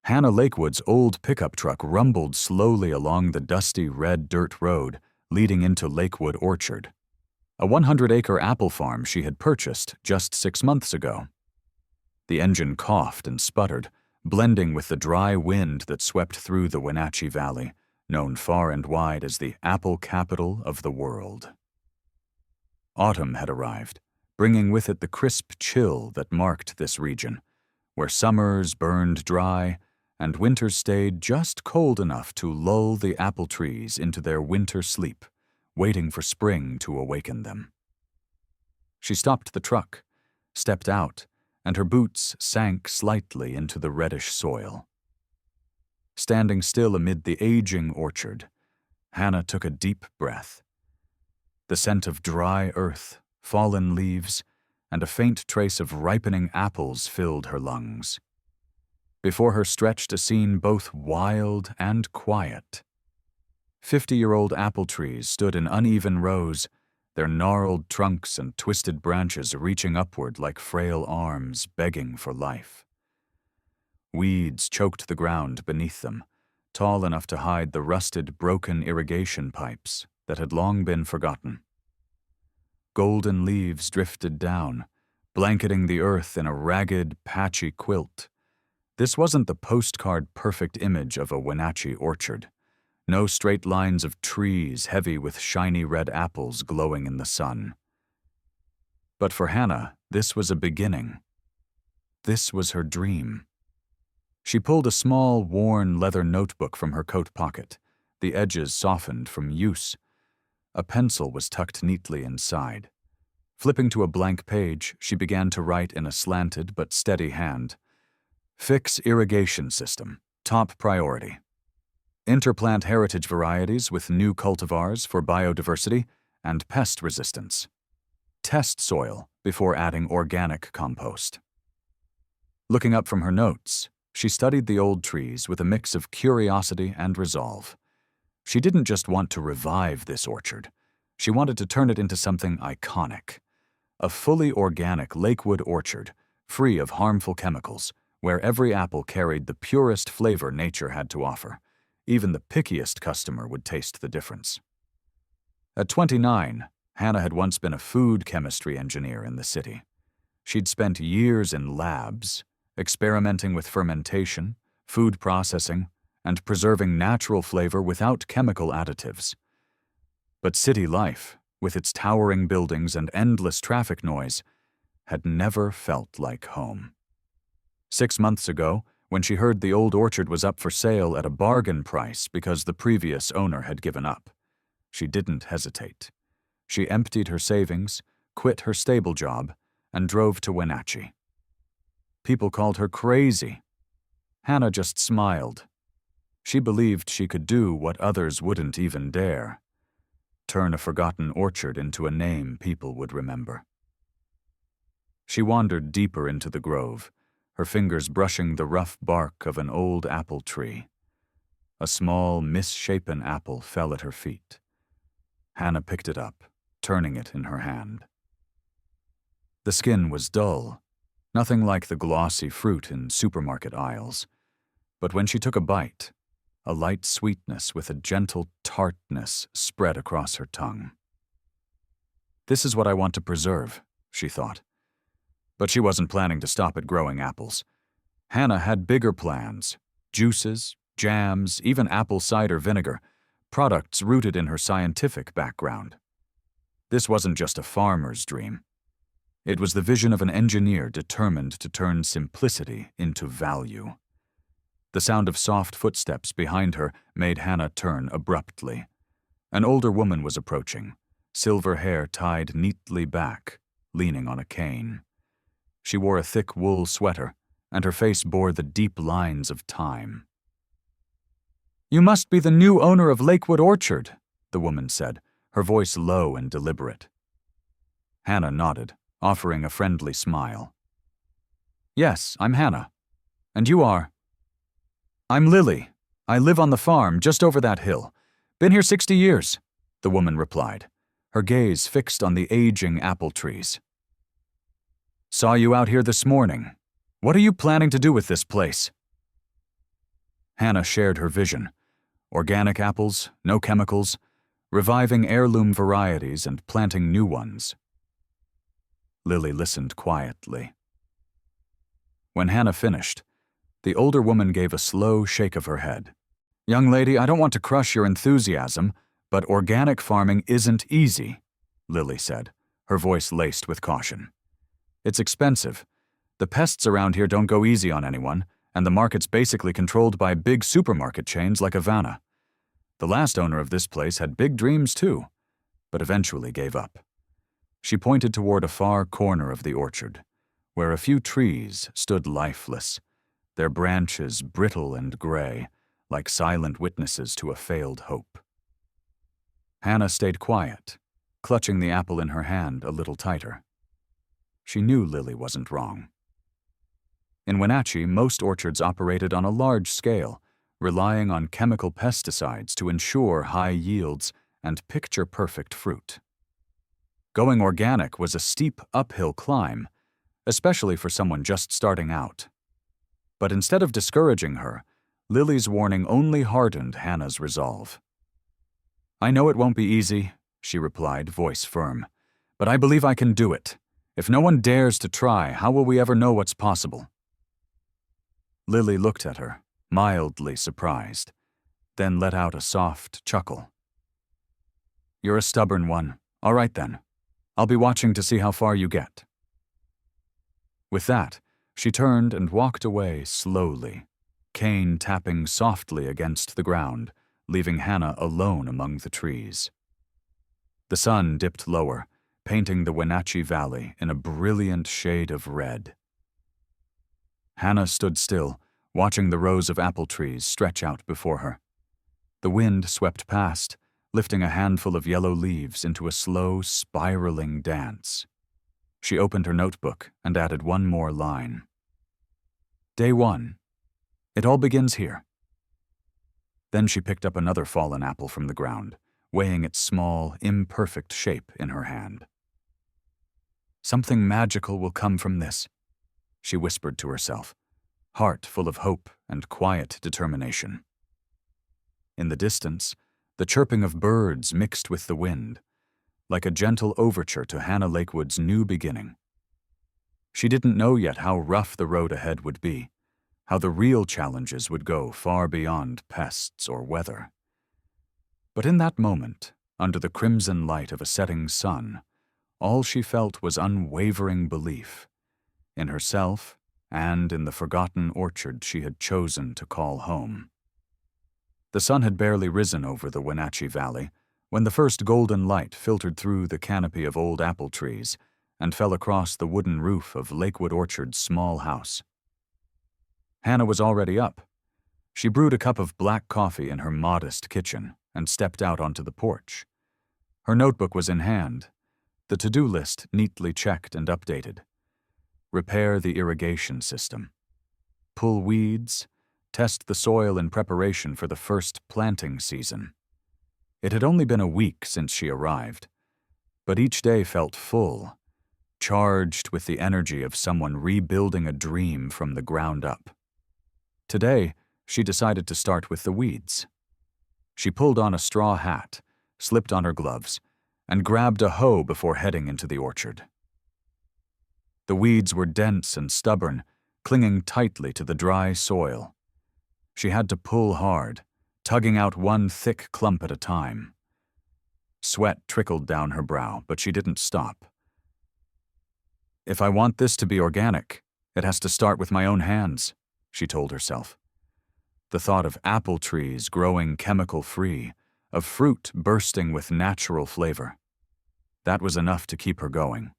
Hannah Lakewood's old pickup truck rumbled slowly along the dusty red dirt road leading into Lakewood Orchard, a 100-acre apple farm she had purchased just 6 months ago. The engine coughed and sputtered, blending with the dry wind that swept through the Wenatchee Valley, known far and wide as the apple capital of the world. Autumn had arrived, bringing with it the crisp chill that marked this region, where summers burned dry and winters stayed just cold enough to lull the apple trees into their winter sleep, waiting for spring to awaken them. She stopped the truck, stepped out, and her boots sank slightly into the reddish soil. Standing still amid the aging orchard, Hannah took a deep breath. The scent of dry earth, fallen leaves, and a faint trace of ripening apples filled her lungs. Before her stretched a scene both wild and quiet. 50-year-old apple trees stood in uneven rows, their gnarled trunks and twisted branches reaching upward like frail arms begging for life. Weeds choked the ground beneath them, tall enough to hide the rusted, broken irrigation pipes that had long been forgotten. Golden leaves drifted down, blanketing the earth in a ragged, patchy quilt. This wasn't the postcard-perfect image of a Wenatchee orchard. No straight lines of trees heavy with shiny red apples glowing in the sun. But for Hannah, this was a beginning. This was her dream. She pulled a small, worn leather notebook from her coat pocket, the edges softened from use. A pencil was tucked neatly inside. Flipping to a blank page, she began to write in a slanted but steady hand. Fix irrigation system, top priority. Interplant heritage varieties with new cultivars for biodiversity and pest resistance. Test soil before adding organic compost. Looking up from her notes, she studied the old trees with a mix of curiosity and resolve. She didn't just want to revive this orchard. She wanted to turn it into something iconic. A fully organic Lakewood orchard, free of harmful chemicals, where every apple carried the purest flavor nature had to offer. Even the pickiest customer would taste the difference. At 29, Hannah had once been a food chemistry engineer in the city. She'd spent years in labs, experimenting with fermentation, food processing, and preserving natural flavor without chemical additives. But city life, with its towering buildings and endless traffic noise, had never felt like home. 6 months ago, when she heard the old orchard was up for sale at a bargain price because the previous owner had given up, she didn't hesitate. She emptied her savings, quit her stable job, and drove to Wenatchee. People called her crazy. Hannah just smiled. She believed she could do what others wouldn't even dare. Turn a forgotten orchard into a name people would remember. She wandered deeper into the grove, her fingers brushing the rough bark of an old apple tree. A small, misshapen apple fell at her feet. Hannah picked it up, turning it in her hand. The skin was dull, nothing like the glossy fruit in supermarket aisles. But when she took a bite, a light sweetness with a gentle tartness spread across her tongue. This is what I want to preserve, she thought. But she wasn't planning to stop at growing apples. Hannah had bigger plans: juices, jams, even apple cider vinegar, products rooted in her scientific background. This wasn't just a farmer's dream. It was the vision of an engineer determined to turn simplicity into value. The sound of soft footsteps behind her made Hannah turn abruptly. An older woman was approaching, silver hair tied neatly back, leaning on a cane. She wore a thick wool sweater, and her face bore the deep lines of time. "You must be the new owner of Lakewood Orchard," the woman said, her voice low and deliberate. Hannah nodded, offering a friendly smile. "Yes, I'm Hannah. And you are?" "I'm Lily. I live on the farm just over that hill. Been here 60 years, the woman replied, her gaze fixed on the aging apple trees. "Saw you out here this morning. What are you planning to do with this place?" Hannah shared her vision. Organic apples, no chemicals, reviving heirloom varieties and planting new ones. Lily listened quietly. When Hannah finished, the older woman gave a slow shake of her head. "Young lady, I don't want to crush your enthusiasm, but organic farming isn't easy," Lily said, her voice laced with caution. "It's expensive. The pests around here don't go easy on anyone, and the market's basically controlled by big supermarket chains like Havana. The last owner of this place had big dreams too, but eventually gave up." She pointed toward a far corner of the orchard, where a few trees stood lifeless, their branches brittle and gray, like silent witnesses to a failed hope. Hannah stayed quiet, clutching the apple in her hand a little tighter. She knew Lily wasn't wrong. In Wenatchee, most orchards operated on a large scale, relying on chemical pesticides to ensure high yields and picture-perfect fruit. Going organic was a steep uphill climb, especially for someone just starting out. But instead of discouraging her, Lily's warning only hardened Hannah's resolve. "I know it won't be easy," she replied, voice firm, "but I believe I can do it. If no one dares to try, how will we ever know what's possible?" Lily looked at her, mildly surprised, then let out a soft chuckle. "You're a stubborn one. All right then. I'll be watching to see how far you get." With that, she turned and walked away slowly, cane tapping softly against the ground, leaving Hannah alone among the trees. The sun dipped lower, painting the Wenatchee Valley in a brilliant shade of red. Hannah stood still, watching the rows of apple trees stretch out before her. The wind swept past, lifting a handful of yellow leaves into a slow, spiraling dance. She opened her notebook and added one more line. "Day 1. It all begins here." Then she picked up another fallen apple from the ground, weighing its small, imperfect shape in her hand. "Something magical will come from this," she whispered to herself, heart full of hope and quiet determination. In the distance, the chirping of birds mixed with the wind, like a gentle overture to Hannah Lakewood's new beginning. She didn't know yet how rough the road ahead would be, how the real challenges would go far beyond pests or weather. But in that moment, under the crimson light of a setting sun, all she felt was unwavering belief in herself and in the forgotten orchard she had chosen to call home. The sun had barely risen over the Wenatchee Valley when the first golden light filtered through the canopy of old apple trees and fell across the wooden roof of Lakewood Orchard's small house. Hannah was already up. She brewed a cup of black coffee in her modest kitchen and stepped out onto the porch. Her notebook was in hand, the to-do list neatly checked and updated. Repair the irrigation system. Pull weeds. Test the soil in preparation for the first planting season. It had only been a week since she arrived, but each day felt full, charged with the energy of someone rebuilding a dream from the ground up. Today, she decided to start with the weeds. She pulled on a straw hat, slipped on her gloves, and grabbed a hoe before heading into the orchard. The weeds were dense and stubborn, clinging tightly to the dry soil. She had to pull hard, tugging out one thick clump at a time. Sweat trickled down her brow, but she didn't stop. "If I want this to be organic, it has to start with my own hands," she told herself. The thought of apple trees growing chemical-free, of fruit bursting with natural flavor, that was enough to keep her going.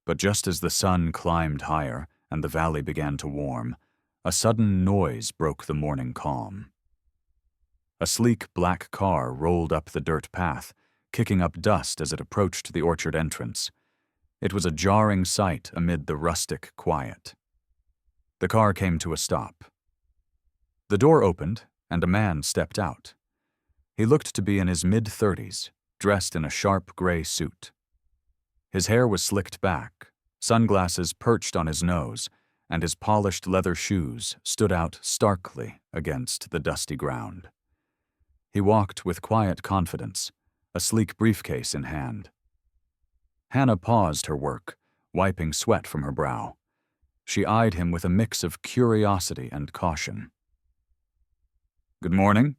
But just as the sun climbed higher and the valley began to warm, a sudden noise broke the morning calm. A sleek black car rolled up the dirt path, kicking up dust as it approached the orchard entrance. It was a jarring sight amid the rustic quiet. The car came to a stop. The door opened, and a man stepped out. He looked to be in his mid-30s, dressed in a sharp gray suit. His hair was slicked back, sunglasses perched on his nose, and his polished leather shoes stood out starkly against the dusty ground. He walked with quiet confidence, a sleek briefcase in hand. Hannah paused her work, wiping sweat from her brow. She eyed him with a mix of curiosity and caution. "Good morning,"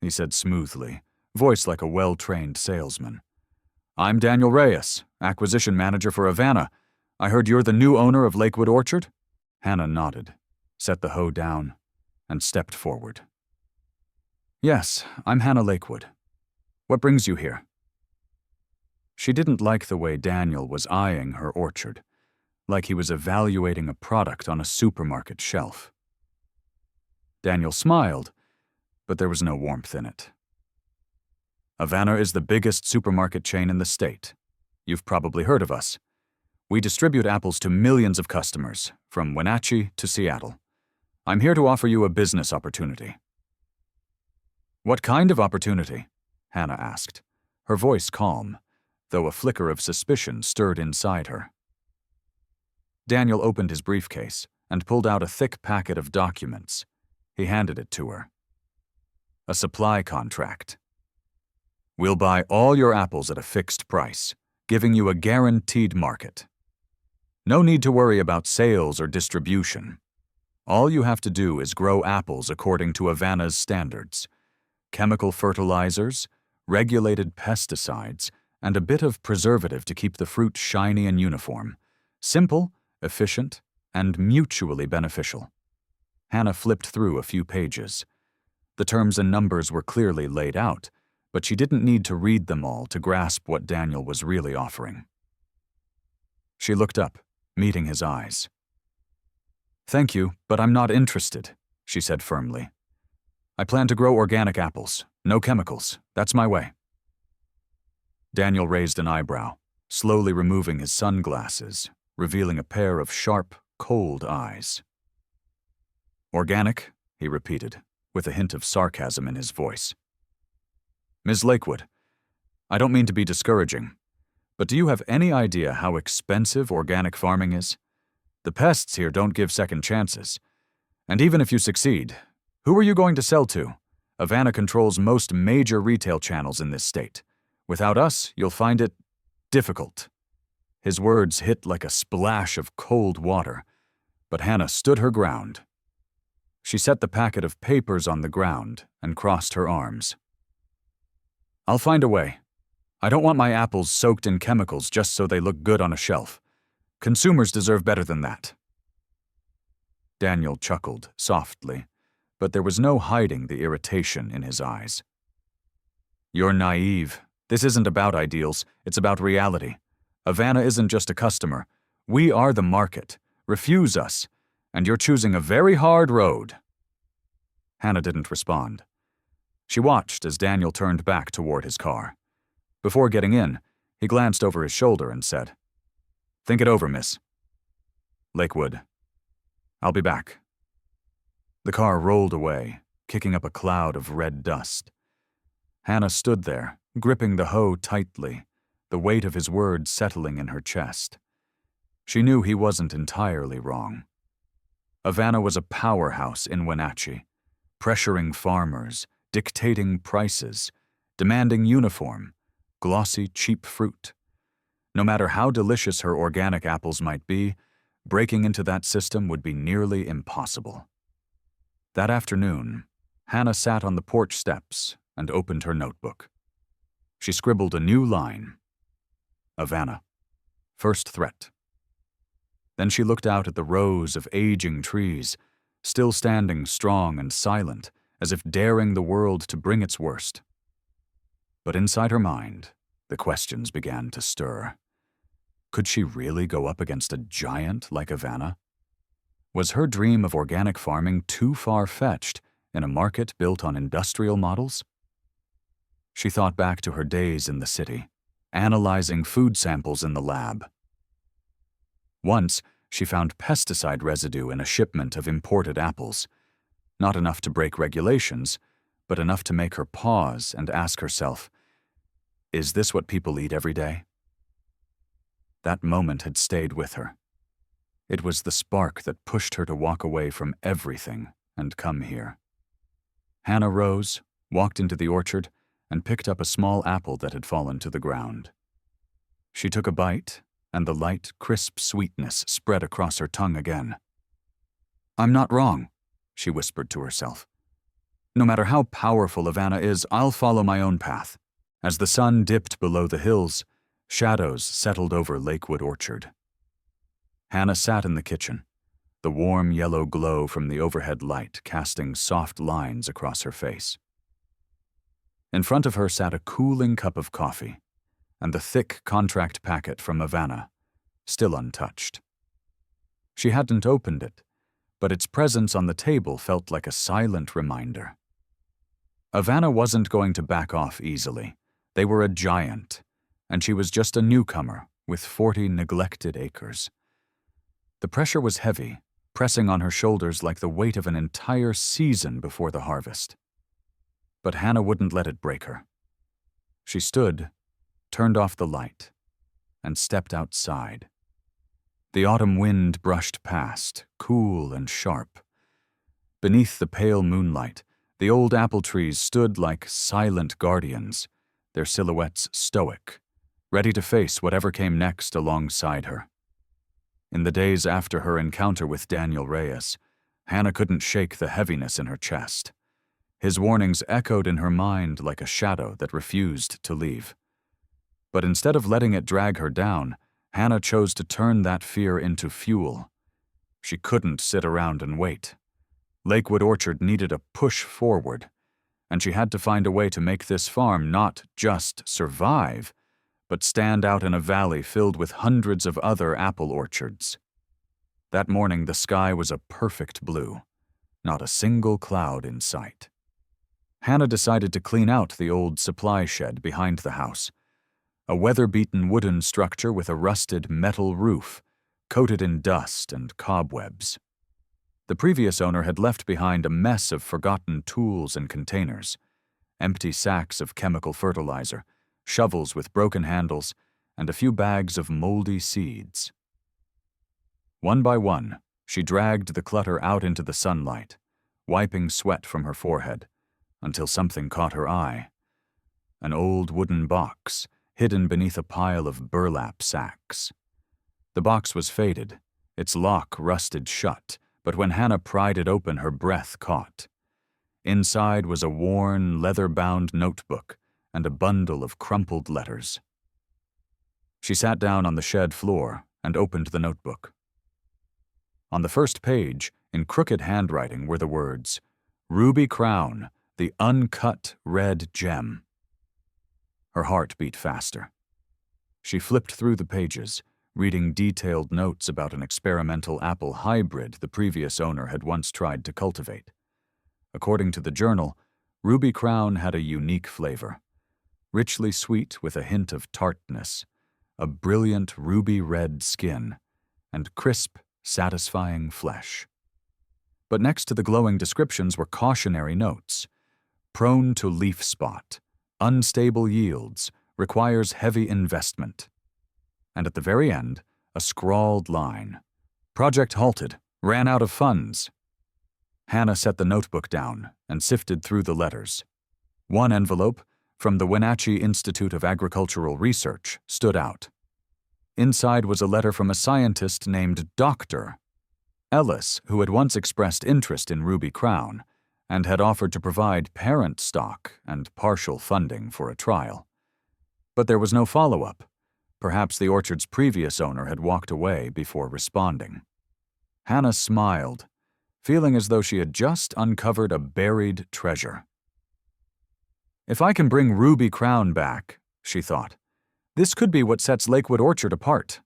he said smoothly, voice like a well-trained salesman. "I'm Daniel Reyes, acquisition manager for Havana. I heard you're the new owner of Lakewood Orchard?" Hannah nodded, set the hoe down, and stepped forward. "Yes, I'm Hannah Lakewood. What brings you here?" She didn't like the way Daniel was eyeing her orchard, like he was evaluating a product on a supermarket shelf. Daniel smiled, but there was no warmth in it. "Havana is the biggest supermarket chain in the state. You've probably heard of us. We distribute apples to millions of customers, from Wenatchee to Seattle. I'm here to offer you a business opportunity." "What kind of opportunity?" Hannah asked, her voice calm, though a flicker of suspicion stirred inside her. Daniel opened his briefcase and pulled out a thick packet of documents. He handed it to her. "A supply contract. We'll buy all your apples at a fixed price, giving you a guaranteed market. No need to worry about sales or distribution. All you have to do is grow apples according to Havana's standards: chemical fertilizers, regulated pesticides, and a bit of preservative to keep the fruit shiny and uniform. Simple, efficient, and mutually beneficial." Hannah flipped through a few pages. The terms and numbers were clearly laid out, but she didn't need to read them all to grasp what Daniel was really offering. She looked up, meeting his eyes. "Thank you, but I'm not interested," she said firmly. "I plan to grow organic apples, no chemicals. That's my way." Daniel raised an eyebrow, slowly removing his sunglasses, revealing a pair of sharp, cold eyes. "Organic?" he repeated, with a hint of sarcasm in his voice. "Ms. Lakewood, I don't mean to be discouraging, but do you have any idea how expensive organic farming is? The pests here don't give second chances. And even if you succeed, who are you going to sell to? Havana controls most major retail channels in this state. Without us, you'll find it difficult." His words hit like a splash of cold water, but Hannah stood her ground. She set the packet of papers on the ground and crossed her arms. "I'll find a way. I don't want my apples soaked in chemicals just so they look good on a shelf. Consumers deserve better than that." Daniel chuckled softly, but there was no hiding the irritation in his eyes. "You're naive. This isn't about ideals, it's about reality. Havana isn't just a customer. We are the market. Refuse us, and you're choosing a very hard road." Hannah didn't respond. She watched as Daniel turned back toward his car. Before getting in, he glanced over his shoulder and said, "Think it over, miss." "Lakewood. I'll be back." The car rolled away, kicking up a cloud of red dust. Hannah stood there, gripping the hoe tightly, the weight of his words settling in her chest. She knew he wasn't entirely wrong. Havana was a powerhouse in Wenatchee, pressuring farmers, dictating prices, demanding uniform, glossy, cheap fruit. No matter how delicious her organic apples might be, breaking into that system would be nearly impossible. That afternoon, Hannah sat on the porch steps and opened her notebook. She scribbled a new line. Havana. First threat. Then she looked out at the rows of aging trees, still standing strong and silent, as if daring the world to bring its worst. But inside her mind, the questions began to stir. Could she really go up against a giant like Havana? Was her dream of organic farming too far-fetched in a market built on industrial models? She thought back to her days in the city, analyzing food samples in the lab. Once, she found pesticide residue in a shipment of imported apples. Not enough to break regulations, but enough to make her pause and ask herself, is this what people eat every day? That moment had stayed with her. It was the spark that pushed her to walk away from everything and come here. Hannah rose, walked into the orchard, and picked up a small apple that had fallen to the ground. She took a bite, and the light, crisp sweetness spread across her tongue again. "I'm not wrong," she whispered to herself. "No matter how powerful Ivana is, I'll follow my own path." As the sun dipped below the hills, shadows settled over Lakewood Orchard. Hannah sat in the kitchen, the warm yellow glow from the overhead light casting soft lines across her face. In front of her sat a cooling cup of coffee, and the thick contract packet from Ivana, still untouched. She hadn't opened it, but its presence on the table felt like a silent reminder. Ivana wasn't going to back off easily. They were a giant, and she was just a newcomer with 40 neglected acres. The pressure was heavy, pressing on her shoulders like the weight of an entire season before the harvest. But Hannah wouldn't let it break her. She stood, turned off the light, and stepped outside. The autumn wind brushed past, cool and sharp. Beneath the pale moonlight, the old apple trees stood like silent guardians, their silhouettes stoic, ready to face whatever came next alongside her. In the days after her encounter with Daniel Reyes, Hannah couldn't shake the heaviness in her chest. His warnings echoed in her mind like a shadow that refused to leave. But instead of letting it drag her down, Hannah chose to turn that fear into fuel. She couldn't sit around and wait. Lakewood Orchard needed a push forward, and she had to find a way to make this farm not just survive, but stand out in a valley filled with hundreds of other apple orchards. That morning the sky was a perfect blue, not a single cloud in sight. Hannah decided to clean out the old supply shed behind the house, a weather-beaten wooden structure with a rusted metal roof, coated in dust and cobwebs. The previous owner had left behind a mess of forgotten tools and containers, empty sacks of chemical fertilizer, shovels with broken handles, and a few bags of moldy seeds. One by one, she dragged the clutter out into the sunlight, wiping sweat from her forehead, until something caught her eye. An old wooden box, hidden beneath a pile of burlap sacks. The box was faded, its lock rusted shut, but when Hannah pried it open, her breath caught. Inside was a worn, leather-bound notebook and a bundle of crumpled letters. She sat down on the shed floor and opened the notebook. On the first page, in crooked handwriting, were the words, "Ruby Crown, the uncut red gem." Her heart beat faster. She flipped through the pages, reading detailed notes about an experimental apple hybrid the previous owner had once tried to cultivate. According to the journal, Ruby Crown had a unique flavor, richly sweet with a hint of tartness, a brilliant ruby-red skin, and crisp, satisfying flesh. But next to the glowing descriptions were cautionary notes. Prone to leaf spot, unstable yields, requires heavy investment. And at the very end, a scrawled line. Project halted, ran out of funds. Hannah set the notebook down and sifted through the letters. One envelope, from the Wenatchee Institute of Agricultural Research, stood out. Inside was a letter from a scientist named Dr. Ellis, who had once expressed interest in Ruby Crown and had offered to provide parent stock and partial funding for a trial. But there was no follow-up. Perhaps the orchard's previous owner had walked away before responding. Hannah smiled, feeling as though she had just uncovered a buried treasure. If I can bring Ruby Crown back, she thought, this could be what sets Lakewood Orchard apart.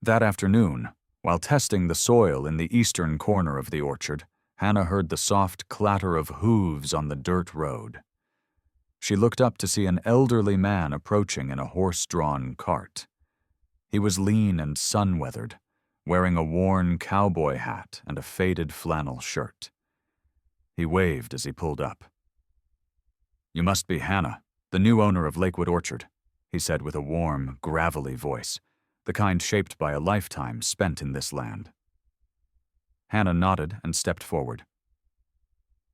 That afternoon, while testing the soil in the eastern corner of the orchard, Hannah heard the soft clatter of hooves on the dirt road. She looked up to see an elderly man approaching in a horse-drawn cart. He was lean and sun-weathered, wearing a worn cowboy hat and a faded flannel shirt. He waved as he pulled up. "You must be Hannah, the new owner of Lakewood Orchard," he said with a warm, gravelly voice. the kind shaped by a lifetime spent in this land. Hannah nodded and stepped forward.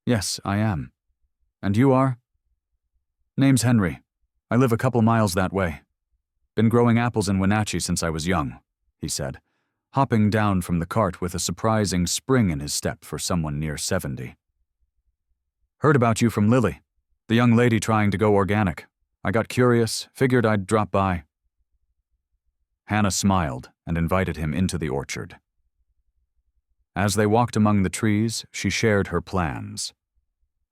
Yes, I am. And you are? Name's Henry. I live a couple miles that way. Been growing apples in Wenatchee since I was young, he said, hopping down from the cart with a surprising spring in his step for someone near 70. Heard about you from Lily, the young lady trying to go organic. I got curious, figured I'd drop by. Hannah smiled and invited him into the orchard. As they walked among the trees, she shared her plans.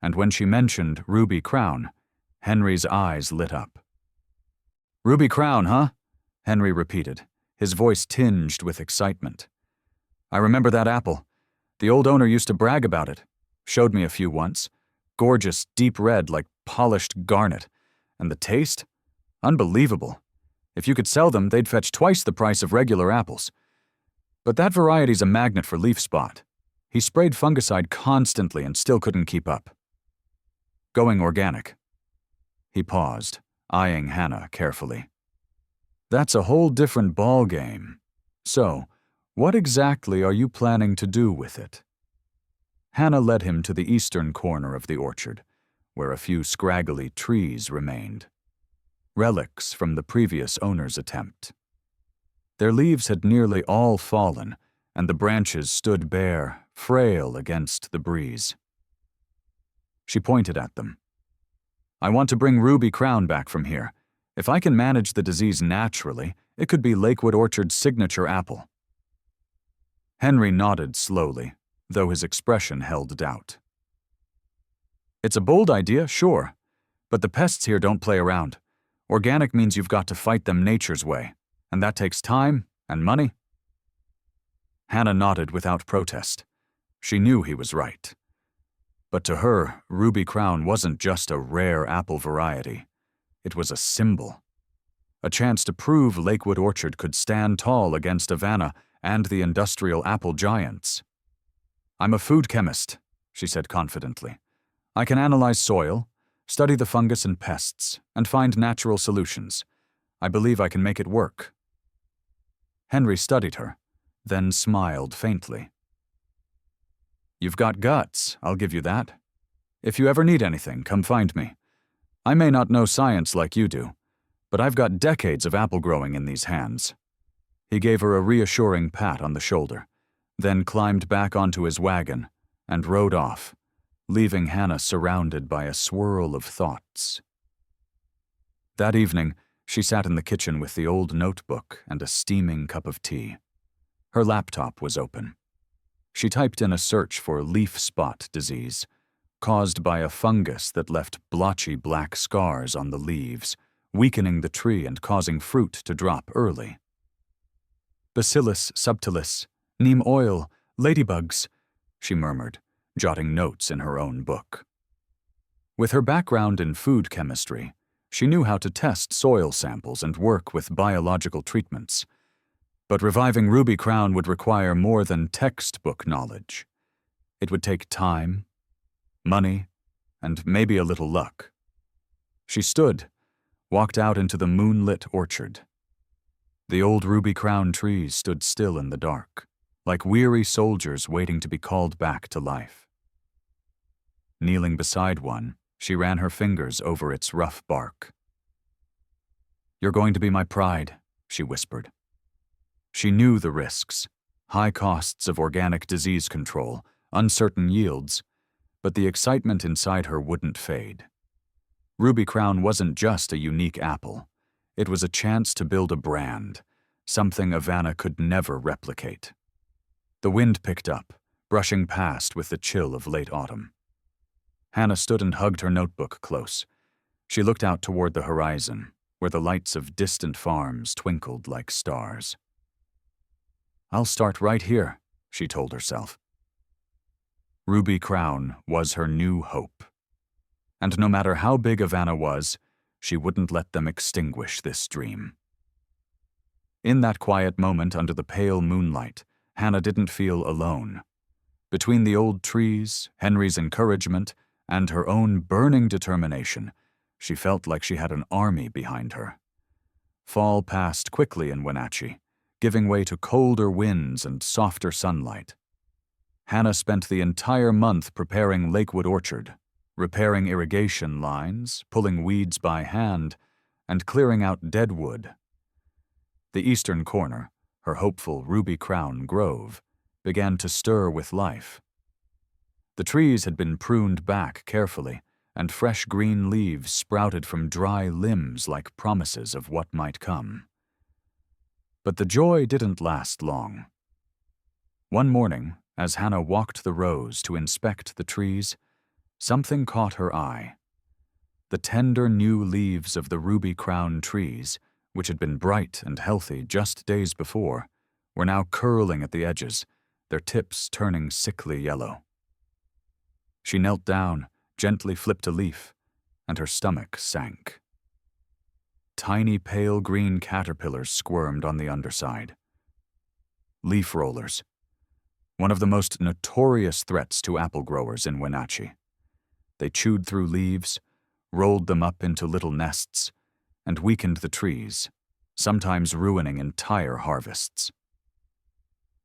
And when she mentioned Ruby Crown, Henry's eyes lit up. Ruby Crown, huh? Henry repeated, his voice tinged with excitement. I remember that apple. The old owner used to brag about it. Showed me a few once. Gorgeous, deep red like polished garnet. And the taste? Unbelievable. If you could sell them, they'd fetch twice the price of regular apples. But that variety's a magnet for leaf spot. He sprayed fungicide constantly and still couldn't keep up. Going organic. He paused, eyeing Hannah carefully. That's a whole different ball game. So, what exactly are you planning to do with it? Hannah led him to the eastern corner of the orchard, where a few scraggly trees remained. Relics from the previous owner's attempt. Their leaves had nearly all fallen, and the branches stood bare, frail against the breeze. She pointed at them. I want to bring Ruby Crown back from here. If I can manage the disease naturally, it could be Lakewood Orchard's signature apple. Henry nodded slowly, though his expression held doubt. It's a bold idea, sure, but the pests here don't play around. Organic means you've got to fight them nature's way, and that takes time and money. Hannah nodded without protest. She knew he was right. But to her, Ruby Crown wasn't just a rare apple variety. It was a symbol. A chance to prove Lakewood Orchard could stand tall against Havana and the industrial apple giants. I'm a food chemist, she said confidently. I can analyze soil, study the fungus and pests, and find natural solutions. I believe I can make it work. Henry studied her, then smiled faintly. You've got guts, I'll give you that. If you ever need anything, come find me. I may not know science like you do, but I've got decades of apple growing in these hands. He gave her a reassuring pat on the shoulder, then climbed back onto his wagon and rode off, leaving Hannah surrounded by a swirl of thoughts. That evening, she sat in the kitchen with the old notebook and a steaming cup of tea. Her laptop was open. She typed in a search for leaf spot disease, caused by a fungus that left blotchy black scars on the leaves, weakening the tree and causing fruit to drop early. Bacillus subtilis, neem oil, ladybugs, she murmured, jotting notes in her own book. With her background in food chemistry, she knew how to test soil samples and work with biological treatments. But reviving Ruby Crown would require more than textbook knowledge. It would take time, money, and maybe a little luck. She stood, walked out into the moonlit orchard. The old Ruby Crown trees stood still in the dark, like weary soldiers waiting to be called back to life. Kneeling beside one, she ran her fingers over its rough bark. You're going to be my pride, she whispered. She knew the risks, high costs of organic disease control, uncertain yields, but the excitement inside her wouldn't fade. Ruby Crown wasn't just a unique apple. It was a chance to build a brand, something Havana could never replicate. The wind picked up, brushing past with the chill of late autumn. Hannah stood and hugged her notebook close. She looked out toward the horizon, where the lights of distant farms twinkled like stars. I'll start right here, she told herself. Ruby Crown was her new hope. And no matter how big Havana was, she wouldn't let them extinguish this dream. In that quiet moment under the pale moonlight, Hannah didn't feel alone. Between the old trees, Henry's encouragement, and her own burning determination, she felt like she had an army behind her. Fall passed quickly in Wenatchee, giving way to colder winds and softer sunlight. Hannah spent the entire month preparing Lakewood Orchard, repairing irrigation lines, pulling weeds by hand, and clearing out dead wood. The eastern corner, her hopeful Ruby Crown grove, began to stir with life. The trees had been pruned back carefully, and fresh green leaves sprouted from dry limbs like promises of what might come. But the joy didn't last long. One morning, as Hannah walked the rows to inspect the trees, something caught her eye. The tender new leaves of the Ruby Crown trees, which had been bright and healthy just days before, were now curling at the edges, their tips turning sickly yellow. She knelt down, gently flipped a leaf, and her stomach sank. Tiny pale green caterpillars squirmed on the underside. Leaf rollers, one of the most notorious threats to apple growers in Wenatchee. They chewed through leaves, rolled them up into little nests, and weakened the trees, sometimes ruining entire harvests.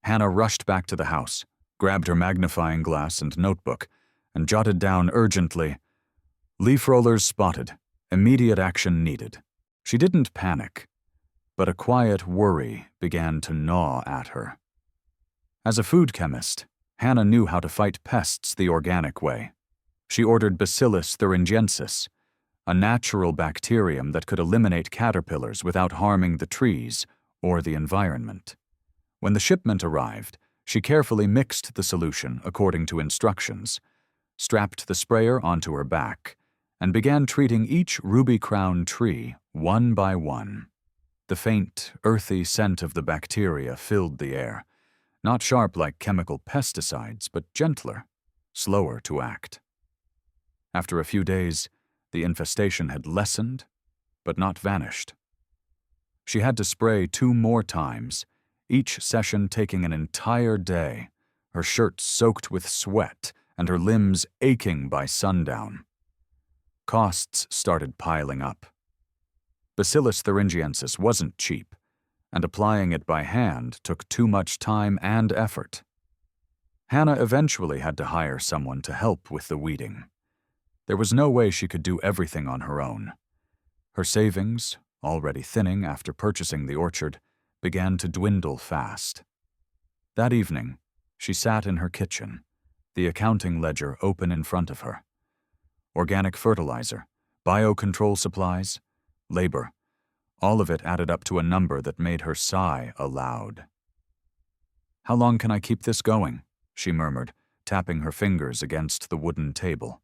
Hannah rushed back to the house, grabbed her magnifying glass and notebook, and jotted down urgently, "Leaf rollers spotted. Immediate action needed." She didn't panic, but a quiet worry began to gnaw at her. As a food chemist, Hannah knew how to fight pests the organic way. She ordered Bacillus thuringiensis, a natural bacterium that could eliminate caterpillars without harming the trees or the environment. When the shipment arrived, she carefully mixed the solution according to instructions, strapped the sprayer onto her back, and began treating each Ruby Crown tree one by one. The faint, earthy scent of the bacteria filled the air, not sharp like chemical pesticides, but gentler, slower to act. After a few days, the infestation had lessened, but not vanished. She had to spray 2 more times, each session taking an entire day, her shirt soaked with sweat and her limbs aching by sundown. Costs started piling up. Bacillus thuringiensis wasn't cheap, and applying it by hand took too much time and effort. Hannah eventually had to hire someone to help with the weeding. There was no way she could do everything on her own. Her savings, already thinning after purchasing the orchard, began to dwindle fast. That evening, she sat in her kitchen, the accounting ledger open in front of her. Organic fertilizer, biocontrol supplies, labor, all of it added up to a number that made her sigh aloud. "How long can I keep this going?" she murmured, tapping her fingers against the wooden table.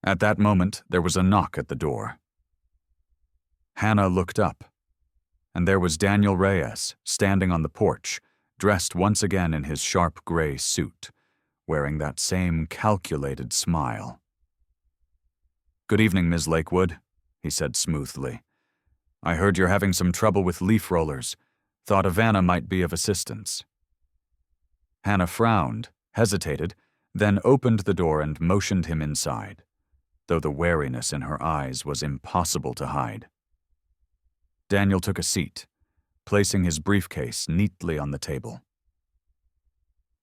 At that moment, there was a knock at the door. Hannah looked up, and there was Daniel Reyes standing on the porch, dressed once again in his sharp gray suit, wearing that same calculated smile. "Good evening, Ms. Lakewood," he said smoothly. "I heard you're having some trouble with leaf rollers. Thought Ivana might be of assistance." Hannah frowned, hesitated, then opened the door and motioned him inside, though the wariness in her eyes was impossible to hide. Daniel took a seat, placing his briefcase neatly on the table.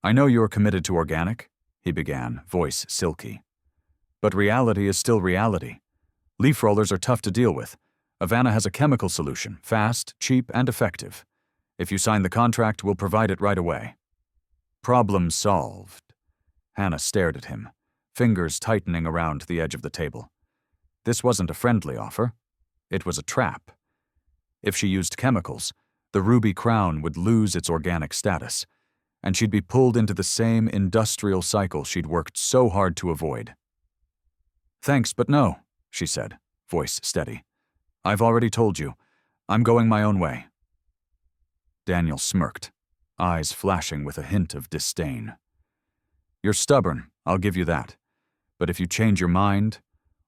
"I know you're committed to organic," he began, voice silky. "But reality is still reality. Leaf rollers are tough to deal with. Ivana has a chemical solution, fast, cheap, and effective. If you sign the contract, we'll provide it right away." Problem solved. Hannah stared at him, fingers tightening around the edge of the table. This wasn't a friendly offer. It was a trap. If she used chemicals, the Ruby Crown would lose its organic status, and she'd be pulled into the same industrial cycle she'd worked so hard to avoid. "Thanks, but no," she said, voice steady. "I've already told you. I'm going my own way." Daniel smirked, eyes flashing with a hint of disdain. "You're stubborn, I'll give you that. But if you change your mind,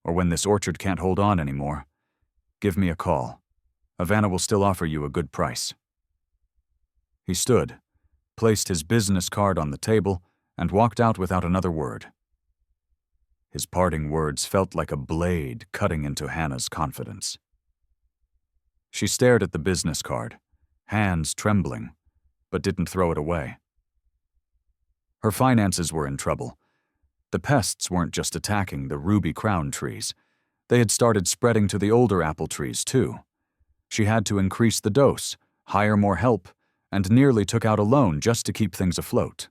or when this orchard can't hold on anymore, give me a call. Ivana will still offer you a good price." He stood, placed his business card on the table, and walked out without another word. His parting words felt like a blade cutting into Hannah's confidence. She stared at the business card, hands trembling, but didn't throw it away. Her finances were in trouble. The pests weren't just attacking the ruby crown trees. They had started spreading to the older apple trees, too. She had to increase the dose, hire more help, and nearly took out a loan just to keep things afloat.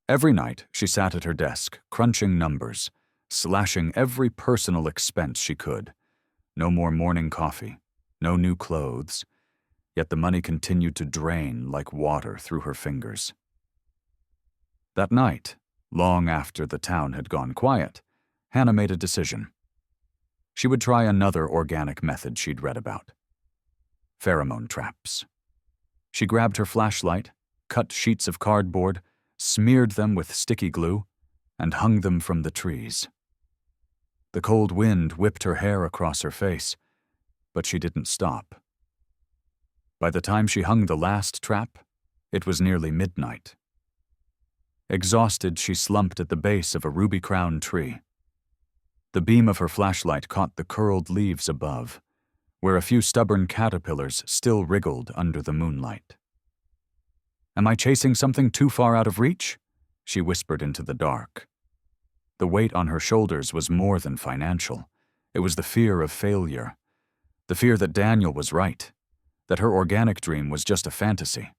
Every night, she sat at her desk, crunching numbers, slashing every personal expense she could. No more morning coffee, no new clothes, yet the money continued to drain like water through her fingers. That night, long after the town had gone quiet, Hannah made a decision. She would try another organic method she'd read about: pheromone traps. She grabbed her flashlight, cut sheets of cardboard, smeared them with sticky glue, and hung them from the trees. The cold wind whipped her hair across her face, but she didn't stop. By the time she hung the last trap, it was nearly midnight. Exhausted, she slumped at the base of a ruby crown tree. The beam of her flashlight caught the curled leaves above, where a few stubborn caterpillars still wriggled under the moonlight. "Am I chasing something too far out of reach?" she whispered into the dark. The weight on her shoulders was more than financial. It was the fear of failure, the fear that Daniel was right, that her organic dream was just a fantasy.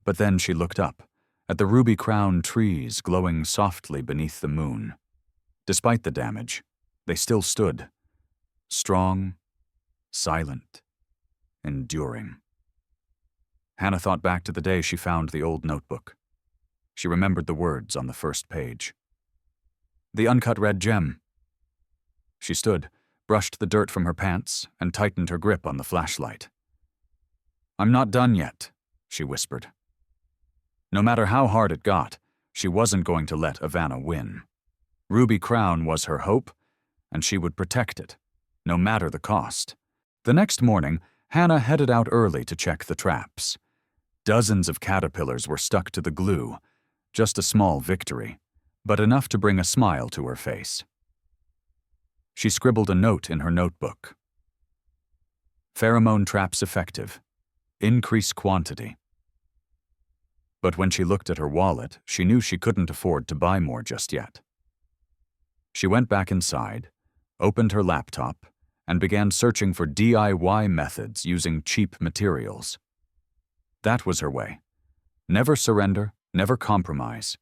But then she looked up, at the ruby crown trees glowing softly beneath the moon. Despite the damage, they still stood, strong, silent, enduring. Hannah thought back to the day she found the old notebook. She remembered the words on the first page. The uncut red gem. She stood, brushed the dirt from her pants, and tightened her grip on the flashlight. "I'm not done yet," she whispered. No matter how hard it got, she wasn't going to let Ivana win. Ruby Crown was her hope, and she would protect it, no matter the cost. The next morning, Hannah headed out early to check the traps. Dozens of caterpillars were stuck to the glue, just a small victory, but enough to bring a smile to her face. She scribbled a note in her notebook. Pheromone traps effective. Increase quantity. But when she looked at her wallet, she knew she couldn't afford to buy more just yet. She went back inside, opened her laptop, and began searching for DIY methods using cheap materials. That was her way. Never surrender, never compromise,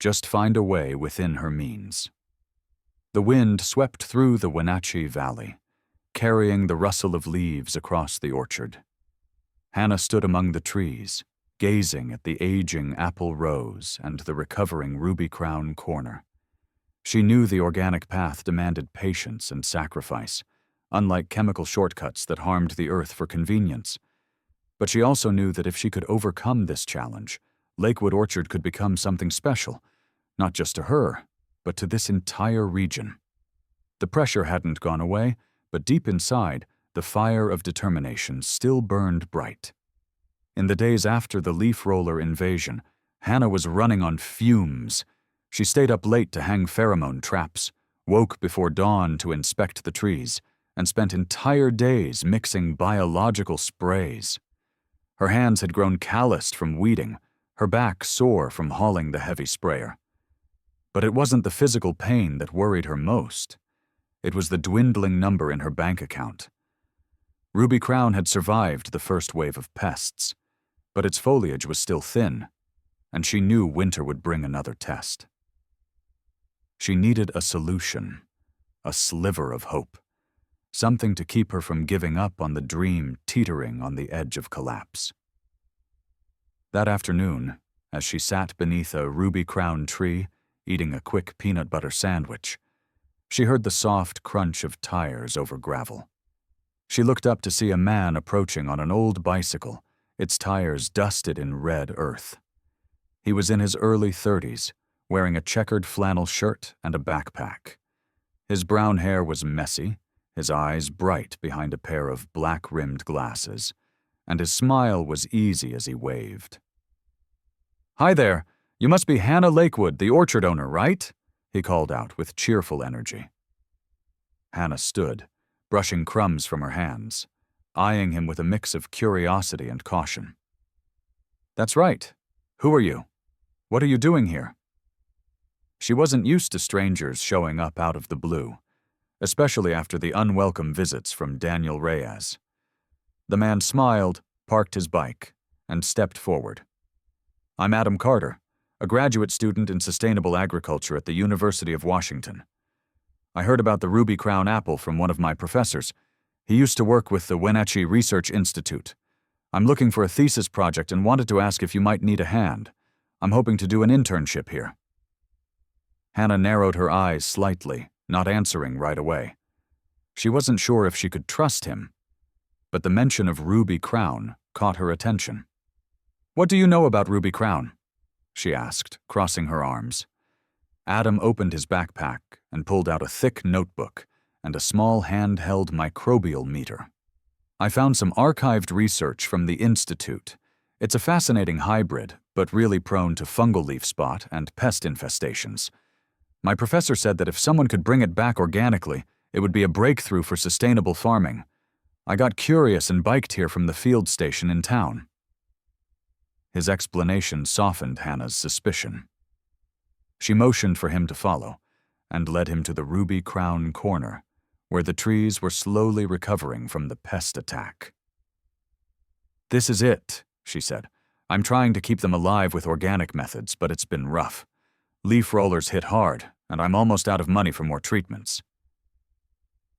just find a way within her means. The wind swept through the Wenatchee Valley, carrying the rustle of leaves across the orchard. Hannah stood among the trees, gazing at the aging apple rose and the recovering ruby crown corner. She knew the organic path demanded patience and sacrifice, unlike chemical shortcuts that harmed the earth for convenience. But she also knew that if she could overcome this challenge, Lakewood Orchard could become something special, not just to her, but to this entire region. The pressure hadn't gone away, but deep inside, the fire of determination still burned bright. In the days after the leaf roller invasion, Hannah was running on fumes. She stayed up late to hang pheromone traps, woke before dawn to inspect the trees, and spent entire days mixing biological sprays. Her hands had grown calloused from weeding, her back sore from hauling the heavy sprayer. But it wasn't the physical pain that worried her most. It was the dwindling number in her bank account. Ruby Crown had survived the first wave of pests, but its foliage was still thin, and she knew winter would bring another test. She needed a solution, a sliver of hope, something to keep her from giving up on the dream teetering on the edge of collapse. That afternoon, as she sat beneath a ruby crown tree, eating a quick peanut butter sandwich, she heard the soft crunch of tires over gravel. She looked up to see a man approaching on an old bicycle, its tires dusted in red earth. He was in his early 30s, wearing a checkered flannel shirt and a backpack. His brown hair was messy, his eyes bright behind a pair of black-rimmed glasses, and his smile was easy as he waved. "Hi there, you must be Hannah Lakewood, the orchard owner, right?" he called out with cheerful energy. Hannah stood, brushing crumbs from her hands, eyeing him with a mix of curiosity and caution. "That's right. Who are you? What are you doing here?" She wasn't used to strangers showing up out of the blue, especially after the unwelcome visits from Daniel Reyes. The man smiled, parked his bike, and stepped forward. "I'm Adam Carter, a graduate student in sustainable agriculture at the University of Washington. I heard about the Ruby Crown apple from one of my professors. He used to work with the Wenatchee Research Institute. I'm looking for a thesis project and wanted to ask if you might need a hand. I'm hoping to do an internship here." Hannah narrowed her eyes slightly, not answering right away. She wasn't sure if she could trust him, but the mention of Ruby Crown caught her attention. "What do you know about Ruby Crown?" she asked, crossing her arms. Adam opened his backpack and pulled out a thick notebook and a small handheld microbial meter. "I found some archived research from the Institute. It's a fascinating hybrid, but really prone to fungal leaf spot and pest infestations. My professor said that if someone could bring it back organically, it would be a breakthrough for sustainable farming. I got curious and biked here from the field station in town." His explanation softened Hannah's suspicion. She motioned for him to follow and led him to the Ruby Crown corner, where the trees were slowly recovering from the pest attack. "This is it," she said. "I'm trying to keep them alive with organic methods, but it's been rough. Leaf rollers hit hard, and I'm almost out of money for more treatments."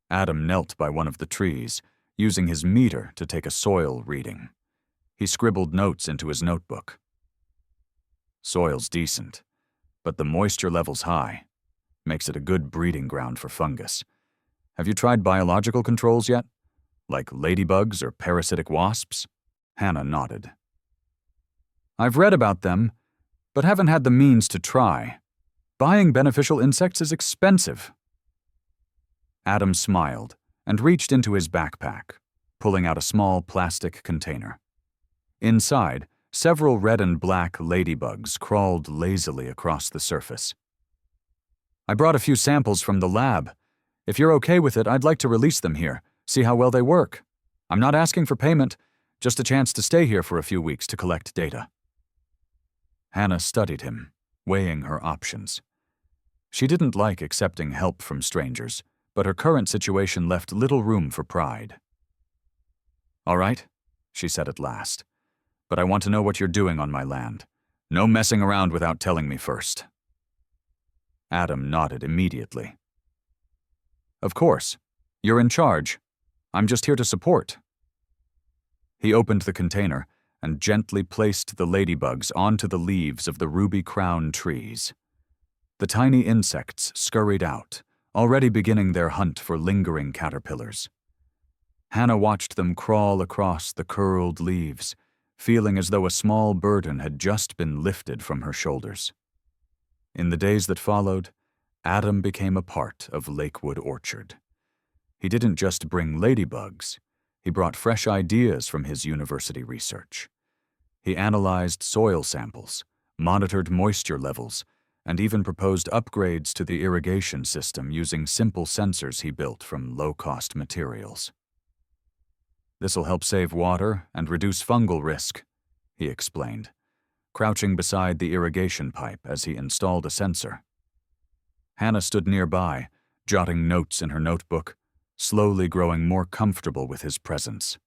Adam knelt by one of the trees, using his meter to take a soil reading. He scribbled notes into his notebook. "Soil's decent, but the moisture level's high. Makes it a good breeding ground for fungus. Have you tried biological controls yet? Like ladybugs or parasitic wasps?" Hannah nodded. "I've read about them, but haven't had the means to try. Buying beneficial insects is expensive." Adam smiled and reached into his backpack, pulling out a small plastic container. Inside, several red and black ladybugs crawled lazily across the surface. "I brought a few samples from the lab. If you're okay with it, I'd like to release them here, see how well they work. I'm not asking for payment, just a chance to stay here for a few weeks to collect data." Hannah studied him, weighing her options. She didn't like accepting help from strangers, but her current situation left little room for pride. "All right," she said at last, "but I want to know what you're doing on my land. No messing around without telling me first." Adam nodded immediately. "Of course. You're in charge. I'm just here to support." He opened the container and gently placed the ladybugs onto the leaves of the Ruby Crown trees. The tiny insects scurried out, already beginning their hunt for lingering caterpillars. Hannah watched them crawl across the curled leaves, feeling as though a small burden had just been lifted from her shoulders. In the days that followed, Adam became a part of Lakewood Orchard. He didn't just bring ladybugs, he brought fresh ideas from his university research. He analyzed soil samples, monitored moisture levels, and even proposed upgrades to the irrigation system using simple sensors he built from low-cost materials. "This'll help save water and reduce fungal risk," he explained, crouching beside the irrigation pipe as he installed a sensor. Hannah stood nearby, jotting notes in her notebook, slowly growing more comfortable with his presence.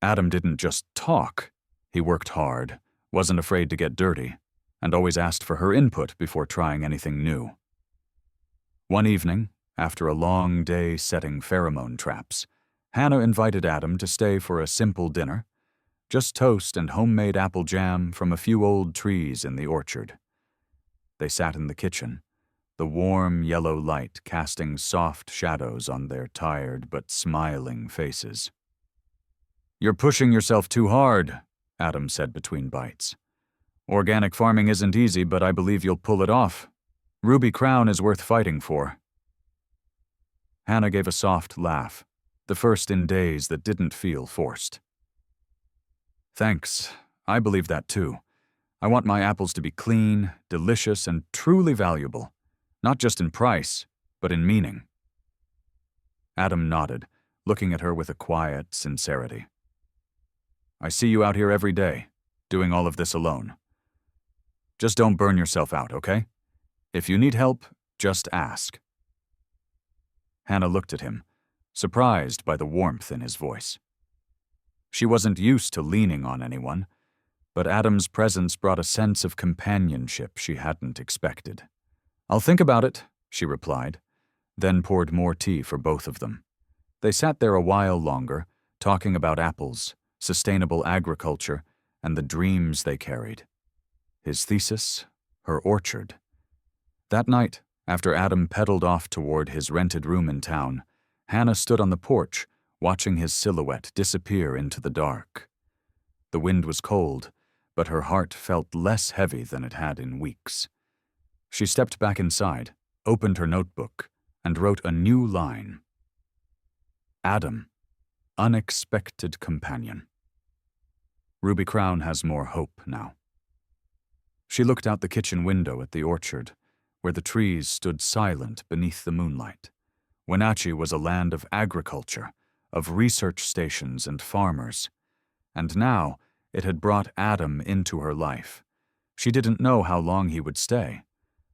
Adam didn't just talk. He worked hard, wasn't afraid to get dirty, and always asked for her input before trying anything new. One evening, after a long day setting pheromone traps, Hannah invited Adam to stay for a simple dinner, just toast and homemade apple jam from a few old trees in the orchard. They sat in the kitchen, the warm yellow light casting soft shadows on their tired but smiling faces. "You're pushing yourself too hard," Adam said between bites. "Organic farming isn't easy, but I believe you'll pull it off. Ruby Crown is worth fighting for." Hannah gave a soft laugh, the first in days that didn't feel forced. "Thanks. I believe that too. I want my apples to be clean, delicious, and truly valuable, not just in price, but in meaning." Adam nodded, looking at her with a quiet sincerity. "I see you out here every day, doing all of this alone. Just don't burn yourself out, okay? If you need help, just ask." Hannah looked at him, surprised by the warmth in his voice. She wasn't used to leaning on anyone, but Adam's presence brought a sense of companionship she hadn't expected. "I'll think about it," she replied, then poured more tea for both of them. They sat there a while longer, talking about apples, sustainable agriculture, and the dreams they carried. His thesis, her orchard. That night, after Adam pedaled off toward his rented room in town, Hannah stood on the porch, watching his silhouette disappear into the dark. The wind was cold, but her heart felt less heavy than it had in weeks. She stepped back inside, opened her notebook, and wrote a new line. Adam, unexpected companion. Ruby Crown has more hope now. She looked out the kitchen window at the orchard, where the trees stood silent beneath the moonlight. Wenatchee was a land of agriculture, of research stations and farmers. And now it had brought Adam into her life. She didn't know how long he would stay,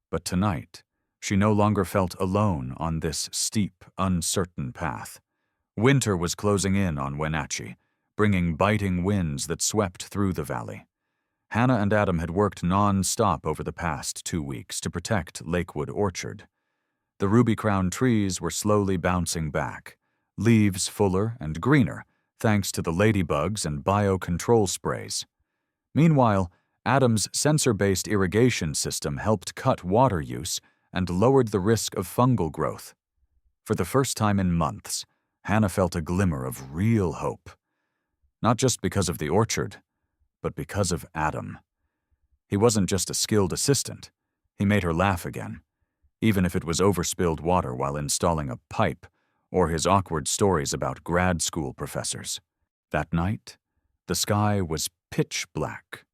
but tonight she no longer felt alone on this steep, uncertain path. Winter was closing in on Wenatchee, bringing biting winds that swept through the valley. Hannah and Adam had worked non-stop over the past 2 weeks to protect Lakewood Orchard. The ruby crown trees were slowly bouncing back, leaves fuller and greener, thanks to the ladybugs and biocontrol sprays. Meanwhile, Adam's sensor-based irrigation system helped cut water use and lowered the risk of fungal growth. For the first time in months, Hannah felt a glimmer of real hope. Not just because of the orchard, but because of Adam. He wasn't just a skilled assistant. He made her laugh again, even if it was overspilled water while installing a pipe or his awkward stories about grad school professors. That night, the sky was pitch black.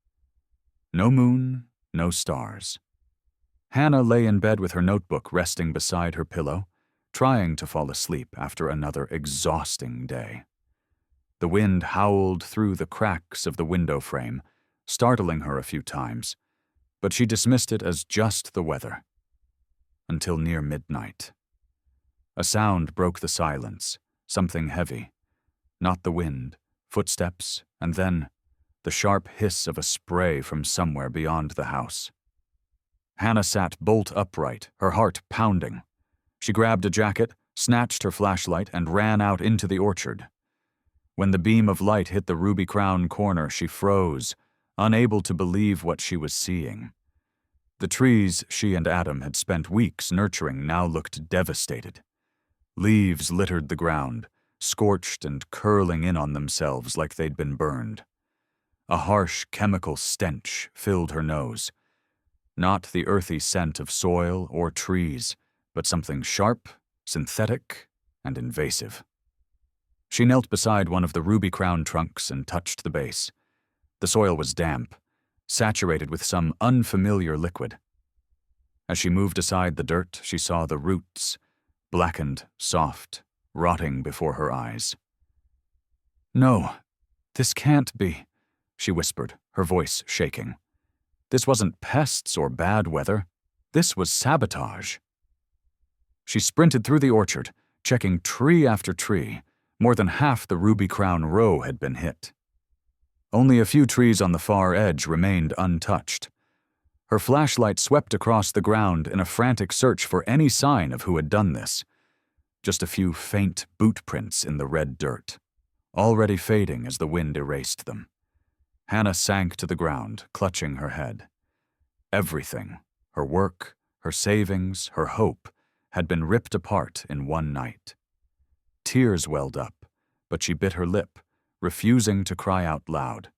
No moon, no stars. Hannah lay in bed with her notebook resting beside her pillow, trying to fall asleep after another exhausting day. The wind howled through the cracks of the window frame, startling her a few times, but she dismissed it as just the weather. Until near midnight. A sound broke the silence, something heavy. Not the wind, footsteps, and then the sharp hiss of a spray from somewhere beyond the house. Hannah sat bolt upright, her heart pounding. She grabbed a jacket, snatched her flashlight, and ran out into the orchard. When the beam of light hit the ruby crown corner, she froze, unable to believe what she was seeing. The trees she and Adam had spent weeks nurturing now looked devastated. Leaves littered the ground, scorched and curling in on themselves like they'd been burned. A harsh chemical stench filled her nose. Not the earthy scent of soil or trees, but something sharp, synthetic, and invasive. She knelt beside one of the ruby crown trunks and touched the base. The soil was damp, saturated with some unfamiliar liquid. As she moved aside the dirt, she saw the roots, blackened, soft, rotting before her eyes. "No, this can't be," she whispered, her voice shaking. This wasn't pests or bad weather. This was sabotage. She sprinted through the orchard, checking tree after tree. More than half the ruby crown row had been hit. Only a few trees on the far edge remained untouched. Her flashlight swept across the ground in a frantic search for any sign of who had done this. Just a few faint boot prints in the red dirt, already fading as the wind erased them. Hannah sank to the ground, clutching her head. Everything, her work, her savings, her hope, had been ripped apart in one night. Tears welled up, but she bit her lip, refusing to cry out loud.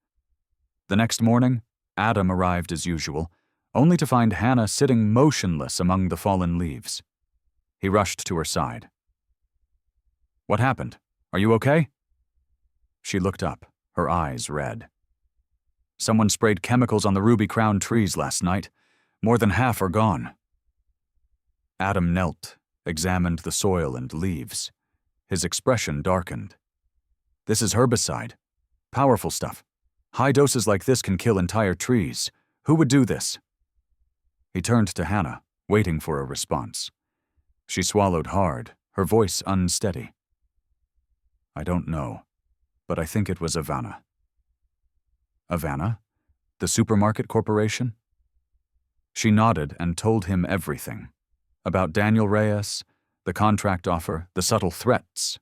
The next morning, Adam arrived as usual, only to find Hannah sitting motionless among the fallen leaves. He rushed to her side. "What happened? Are you okay?" She looked up, her eyes red. "Someone sprayed chemicals on the ruby crown trees last night. More than half are gone." Adam knelt, examined the soil and leaves. His expression darkened. "This is herbicide. Powerful stuff. High doses like this can kill entire trees. Who would do this?" He turned to Hannah, waiting for a response. She swallowed hard, her voice unsteady. "I don't know, but I think it was Avana." "Avana? The supermarket corporation?" She nodded and told him everything. About Daniel Reyes, the contract offer, the subtle threats.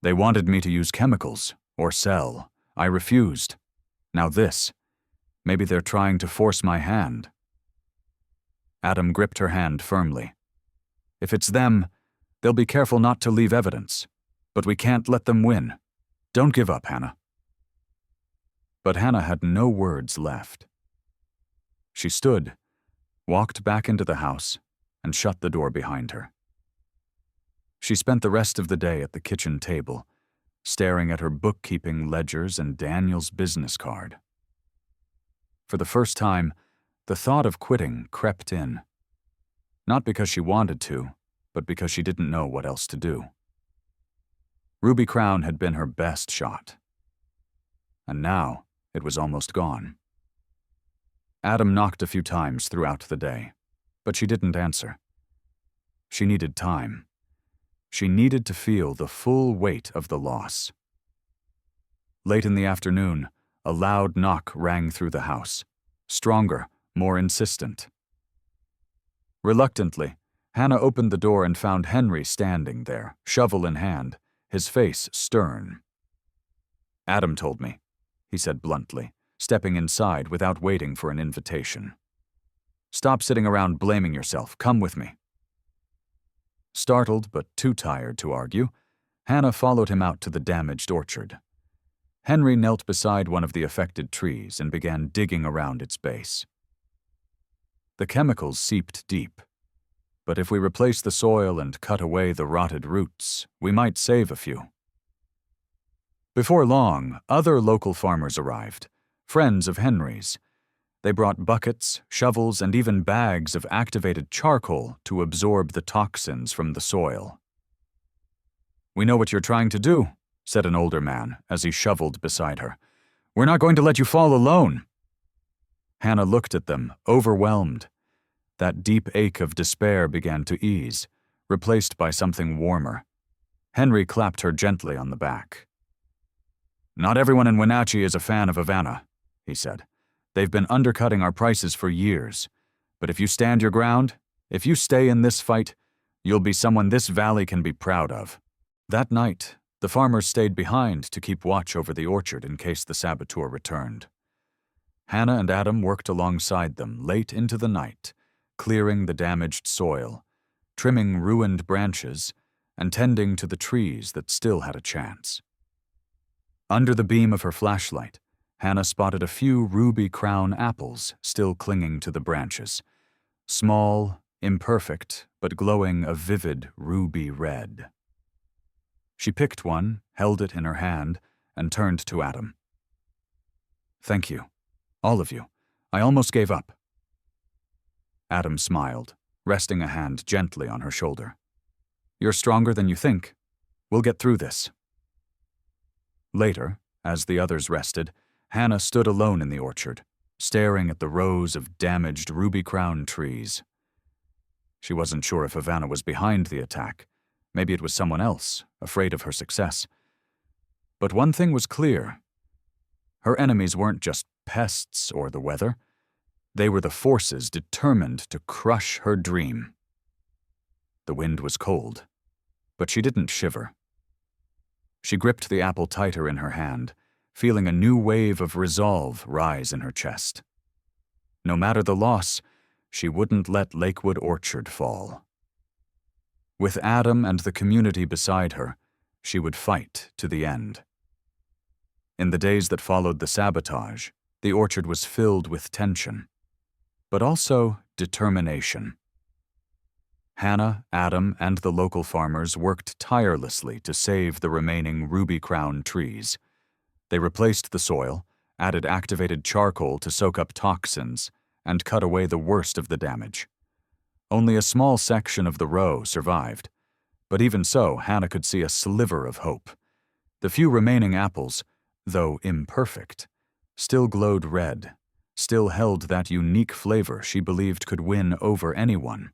"They wanted me to use chemicals, or sell. I refused. Now this. Maybe they're trying to force my hand." Adam gripped her hand firmly. "If it's them, they'll be careful not to leave evidence. But we can't let them win. Don't give up, Hannah." But Hannah had no words left. She stood, walked back into the house, and shut the door behind her. She spent the rest of the day at the kitchen table, staring at her bookkeeping ledgers and Daniel's business card. For the first time, the thought of quitting crept in. Not because she wanted to, but because she didn't know what else to do. Ruby Crown had been her best shot. And now it was almost gone. Adam knocked a few times throughout the day, but she didn't answer. She needed time. She needed to feel the full weight of the loss. Late in the afternoon, a loud knock rang through the house, stronger, more insistent. Reluctantly, Hannah opened the door and found Henry standing there, shovel in hand, his face stern. "Adam told me," he said bluntly, stepping inside without waiting for an invitation. "Stop sitting around blaming yourself. Come with me." Startled but too tired to argue, Hannah followed him out to the damaged orchard. Henry knelt beside one of the affected trees and began digging around its base. The chemicals seeped deep, but if we replace the soil and cut away the rotted roots, we might save a few. Before long, other local farmers arrived, friends of Henry's. They brought buckets, shovels, and even bags of activated charcoal to absorb the toxins from the soil. "We know what you're trying to do," said an older man as he shoveled beside her. "We're not going to let you fall alone." Hannah looked at them, overwhelmed. That deep ache of despair began to ease, replaced by something warmer. Henry clapped her gently on the back. "Not everyone in Wenatchee is a fan of Avana," he said. "They've been undercutting our prices for years. But if you stand your ground, if you stay in this fight, you'll be someone this valley can be proud of." That night, the farmers stayed behind to keep watch over the orchard in case the saboteur returned. Hannah and Adam worked alongside them late into the night, clearing the damaged soil, trimming ruined branches, and tending to the trees that still had a chance. Under the beam of her flashlight, Hannah spotted a few ruby crown apples still clinging to the branches, small, imperfect, but glowing a vivid ruby red. She picked one, held it in her hand, and turned to Adam. "Thank you, all of you. I almost gave up." Adam smiled, resting a hand gently on her shoulder. "You're stronger than you think. We'll get through this." Later, as the others rested, Hannah stood alone in the orchard, staring at the rows of damaged ruby crown trees. She wasn't sure if Avana was behind the attack. Maybe it was someone else, afraid of her success. But one thing was clear. Her enemies weren't just pests or the weather. They were the forces determined to crush her dream. The wind was cold, but she didn't shiver. She gripped the apple tighter in her hand, feeling a new wave of resolve rise in her chest. No matter the loss, she wouldn't let Lakewood Orchard fall. With Adam and the community beside her, she would fight to the end. In the days that followed the sabotage, the orchard was filled with tension, but also determination. Hannah, Adam, and the local farmers worked tirelessly to save the remaining ruby crown trees. They replaced the soil, added activated charcoal to soak up toxins, and cut away the worst of the damage. Only a small section of the row survived, But even so, Hannah could see a sliver of hope. The few remaining apples, though imperfect, still glowed red, still held that unique flavor she believed could win over anyone.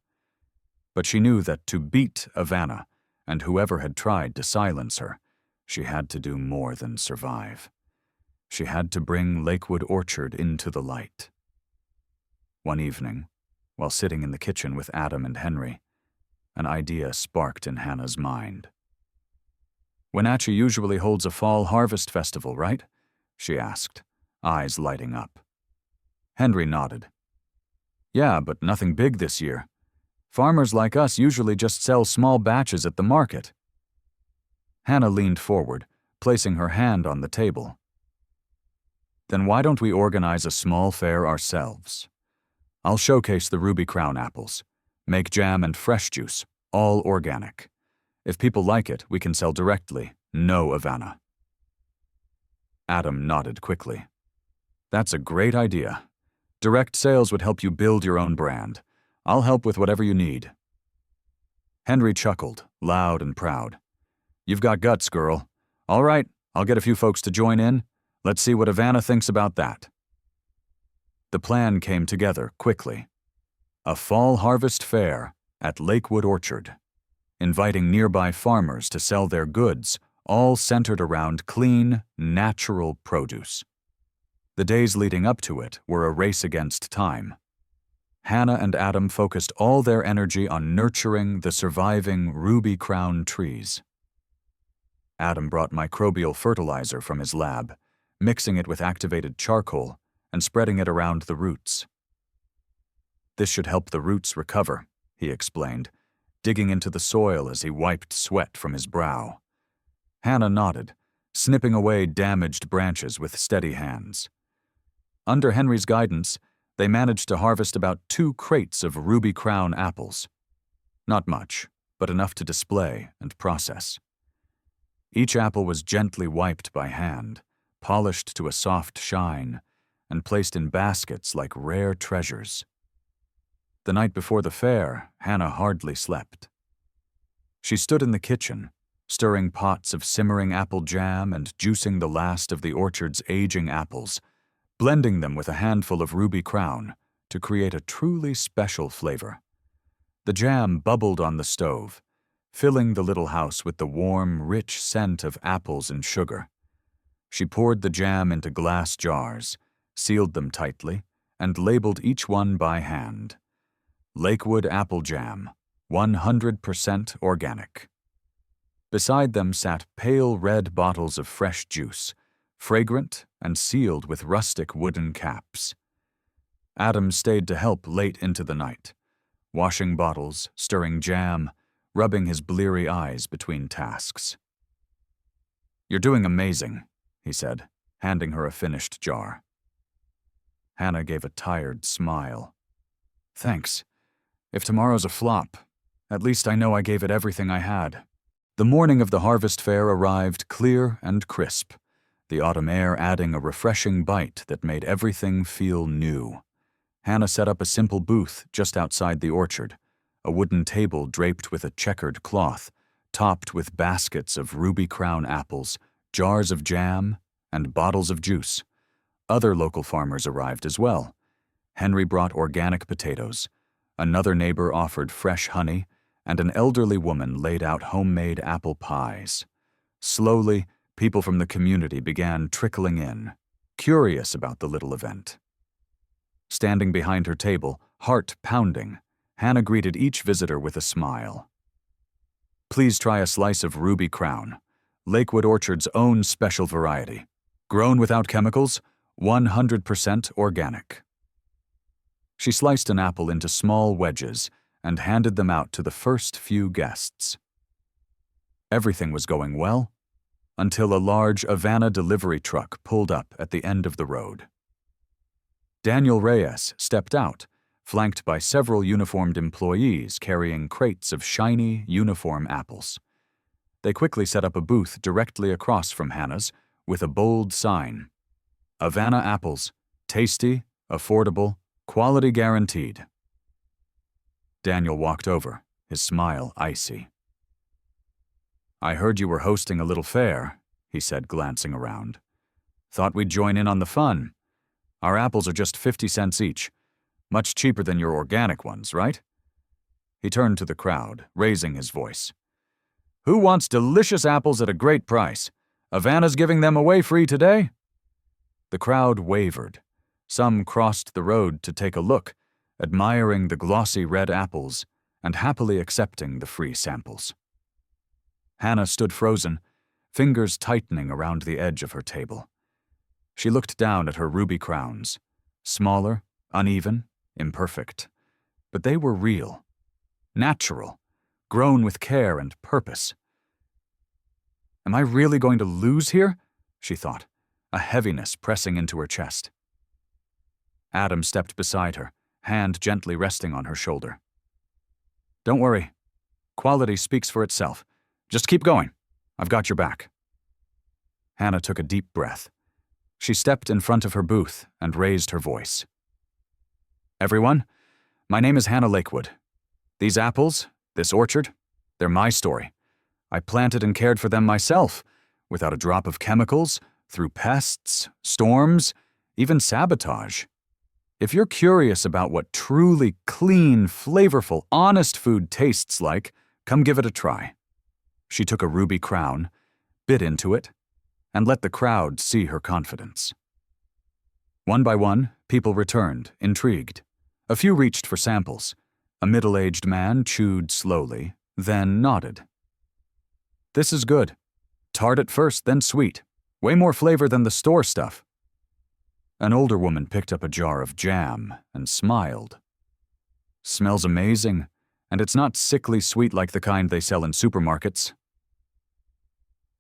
But she knew that to beat Avana, and whoever had tried to silence her, she had to do more than survive. She had to bring Lakewood Orchard into the light. One evening, while sitting in the kitchen with Adam and Henry, an idea sparked in Hannah's mind. "Wenatchee usually holds a fall harvest festival, right?" she asked, eyes lighting up. Henry nodded. "Yeah, but nothing big this year. Farmers like us usually just sell small batches at the market." Hannah leaned forward, placing her hand on the table. "Then why don't we organize a small fair ourselves? I'll showcase the Ruby Crown apples, make jam and fresh juice, all organic. If people like it, we can sell directly, no Avana." Adam nodded quickly. "That's a great idea. Direct sales would help you build your own brand. I'll help with whatever you need." Henry chuckled, loud and proud. "You've got guts, girl. All right, I'll get a few folks to join in. Let's see what Avana thinks about that." The plan came together quickly. A fall harvest fair at Lakewood Orchard, inviting nearby farmers to sell their goods, all centered around clean, natural produce. The days leading up to it were a race against time. Hannah and Adam focused all their energy on nurturing the surviving Ruby Crown trees. Adam brought microbial fertilizer from his lab, mixing it with activated charcoal and spreading it around the roots. "This should help the roots recover," he explained, digging into the soil as he wiped sweat from his brow. Hannah nodded, snipping away damaged branches with steady hands. Under Henry's guidance, they managed to harvest about 2 crates of Ruby Crown apples. Not much, but enough to display and process. Each apple was gently wiped by hand, polished to a soft shine, and placed in baskets like rare treasures. The night before the fair, Hannah hardly slept. She stood in the kitchen, stirring pots of simmering apple jam and juicing the last of the orchard's aging apples, blending them with a handful of Ruby Crown to create a truly special flavor. The jam bubbled on the stove, filling the little house with the warm, rich scent of apples and sugar. She poured the jam into glass jars, sealed them tightly, and labeled each one by hand. Lakewood Apple Jam, 100% organic. Beside them sat pale red bottles of fresh juice, fragrant and sealed with rustic wooden caps. Adam stayed to help late into the night, washing bottles, stirring jam, rubbing his bleary eyes between tasks. "You're doing amazing," he said, handing her a finished jar. Hannah gave a tired smile. "Thanks. If tomorrow's a flop, at least I know I gave it everything I had." The morning of the harvest fair arrived clear and crisp, the autumn air adding a refreshing bite that made everything feel new. Hannah set up a simple booth just outside the orchard, a wooden table draped with a checkered cloth, topped with baskets of Ruby Crown apples, jars of jam, and bottles of juice. Other local farmers arrived as well. Henry brought organic potatoes, another neighbor offered fresh honey, and an elderly woman laid out homemade apple pies. Slowly, people from the community began trickling in, curious about the little event. Standing behind her table, heart pounding, Hannah greeted each visitor with a smile. "Please try a slice of Ruby Crown, Lakewood Orchard's own special variety. Grown without chemicals, 100% organic." She sliced an apple into small wedges and handed them out to the first few guests. Everything was going well until a large Avana delivery truck pulled up at the end of the road. Daniel Reyes stepped out, flanked by several uniformed employees carrying crates of shiny, uniform apples. They quickly set up a booth directly across from Hannah's with a bold sign, "Avana apples, tasty, affordable, quality guaranteed." Daniel walked over, his smile icy. I heard you were hosting a little fair, he said, glancing around. Thought we'd join in on the fun. Our apples are just 50 cents each. Much cheaper than your organic ones, right? He turned to the crowd, raising his voice. Who wants delicious apples at a great price? Havana's giving them away free today? The crowd wavered. Some crossed the road to take a look, admiring the glossy red apples and happily accepting the free samples. Hannah stood frozen, fingers tightening around the edge of her table. She looked down at her ruby crowns, smaller, uneven, imperfect, but they were real, natural, grown with care and purpose. Am I really going to lose here? She thought, a heaviness pressing into her chest. Adam stepped beside her, hand gently resting on her shoulder. Don't worry. Quality speaks for itself. Just keep going. I've got your back. Hannah took a deep breath. She stepped in front of her booth and raised her voice. Everyone, my name is Hannah Lakewood. These apples, this orchard, they're my story. I planted and cared for them myself, without a drop of chemicals, through pests, storms, even sabotage. If you're curious about what truly clean, flavorful, honest food tastes like, come give it a try. She took a ruby crown, bit into it, and let the crowd see her confidence. One by one, people returned, intrigued. A few reached for samples. A middle-aged man chewed slowly, then nodded. This is good. Tart at first, then sweet. Way more flavor than the store stuff. An older woman picked up a jar of jam and smiled. Smells amazing, and it's not sickly sweet like the kind they sell in supermarkets.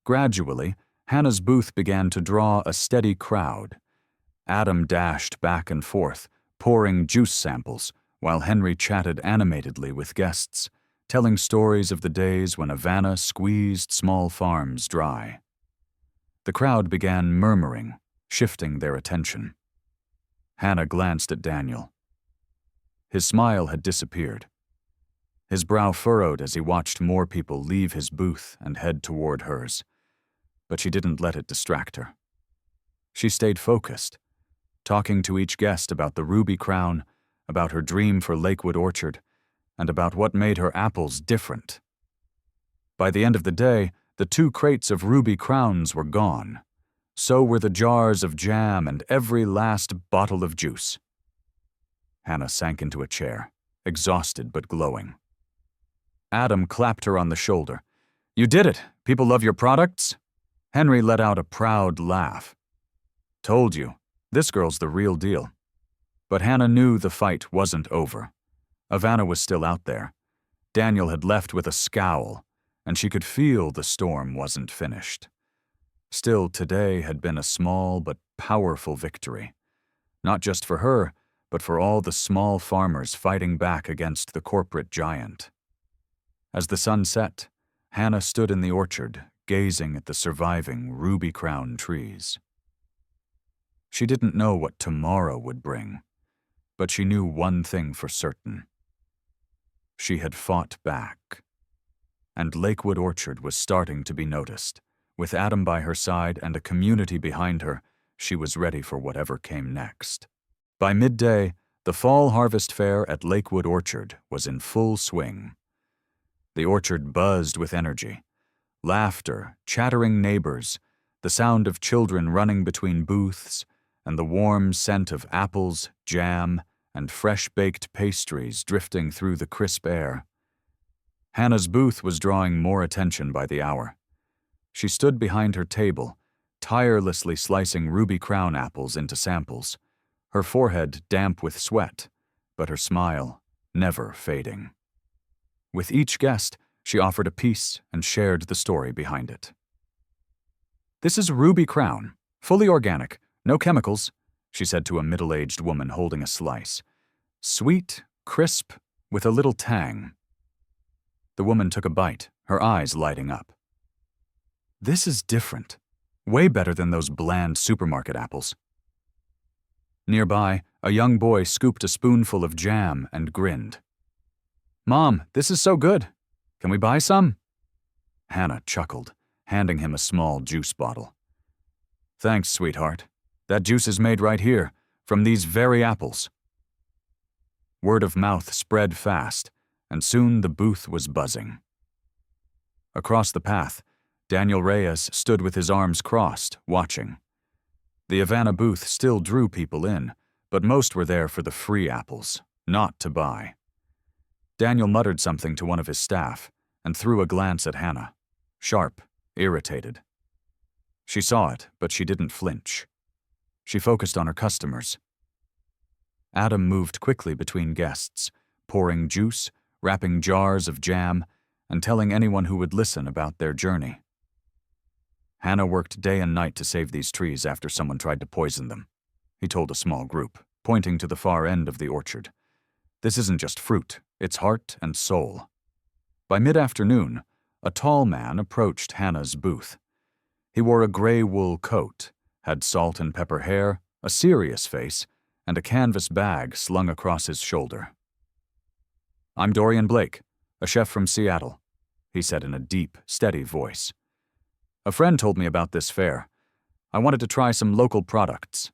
Gradually, Hannah's booth began to draw a steady crowd. Adam dashed back and forth, pouring juice samples, while Henry chatted animatedly with guests, telling stories of the days when Havana squeezed small farms dry. The crowd began murmuring, shifting their attention. Hannah glanced at Daniel. His smile had disappeared. His brow furrowed as he watched more people leave his booth and head toward hers. But she didn't let it distract her. She stayed focused, talking to each guest about the ruby crown, about her dream for Lakewood Orchard, and about what made her apples different. By the end of the day, the 2 crates of ruby crowns were gone. So were the jars of jam and every last bottle of juice. Hannah sank into a chair, exhausted but glowing. Adam clapped her on the shoulder. You did it! People love your products? Henry let out a proud laugh. Told you, this girl's the real deal. But Hannah knew the fight wasn't over. Havana was still out there. Daniel had left with a scowl, and she could feel the storm wasn't finished. Still, today had been a small but powerful victory. Not just for her, but for all the small farmers fighting back against the corporate giant. As the sun set, Hannah stood in the orchard, gazing at the surviving ruby crown trees. She didn't know what tomorrow would bring, but she knew one thing for certain. She had fought back, and Lakewood Orchard was starting to be noticed. With Adam by her side and a community behind her, she was ready for whatever came next. By midday, the fall harvest fair at Lakewood Orchard was in full swing. The orchard buzzed with energy. Laughter, chattering neighbors, the sound of children running between booths, and the warm scent of apples, jam, and fresh-baked pastries drifting through the crisp air. Hannah's booth was drawing more attention by the hour. She stood behind her table, tirelessly slicing ruby crown apples into samples, her forehead damp with sweat, but her smile never fading. With each guest, she offered a piece and shared the story behind it. This is ruby crown, fully organic, no chemicals, she said to a middle-aged woman holding a slice. Sweet, crisp, with a little tang. The woman took a bite, her eyes lighting up. This is different. Way better than those bland supermarket apples. Nearby, a young boy scooped a spoonful of jam and grinned. Mom, this is so good. Can we buy some? Hannah chuckled, handing him a small juice bottle. Thanks, sweetheart. That juice is made right here, from these very apples. Word of mouth spread fast, and soon the booth was buzzing. Across the path, Daniel Reyes stood with his arms crossed, watching. The Havana booth still drew people in, but most were there for the free apples, not to buy. Daniel muttered something to one of his staff and threw a glance at Hannah, sharp, irritated. She saw it, but she didn't flinch. She focused on her customers. Adam moved quickly between guests, pouring juice, wrapping jars of jam, and telling anyone who would listen about their journey. Hannah worked day and night to save these trees after someone tried to poison them, he told a small group, pointing to the far end of the orchard. This isn't just fruit, it's heart and soul. By mid-afternoon, a tall man approached Hannah's booth. He wore a gray wool coat, had salt and pepper hair, a serious face, and a canvas bag slung across his shoulder. I'm Dorian Blake, a chef from Seattle, he said in a deep, steady voice. A friend told me about this fair. I wanted to try some local products.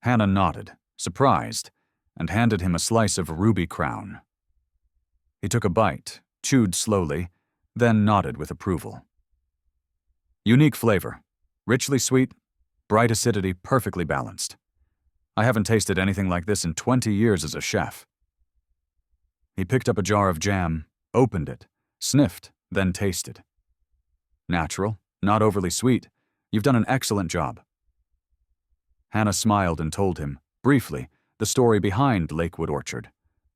Hannah nodded, surprised, and handed him a slice of Ruby Crown. He took a bite, chewed slowly, then nodded with approval. Unique flavor, richly sweet, bright acidity, perfectly balanced. I haven't tasted anything like this in 20 years as a chef. He picked up a jar of jam, opened it, sniffed, then tasted. Natural, not overly sweet. You've done an excellent job. Hannah smiled and told him, briefly, the story behind Lakewood Orchard.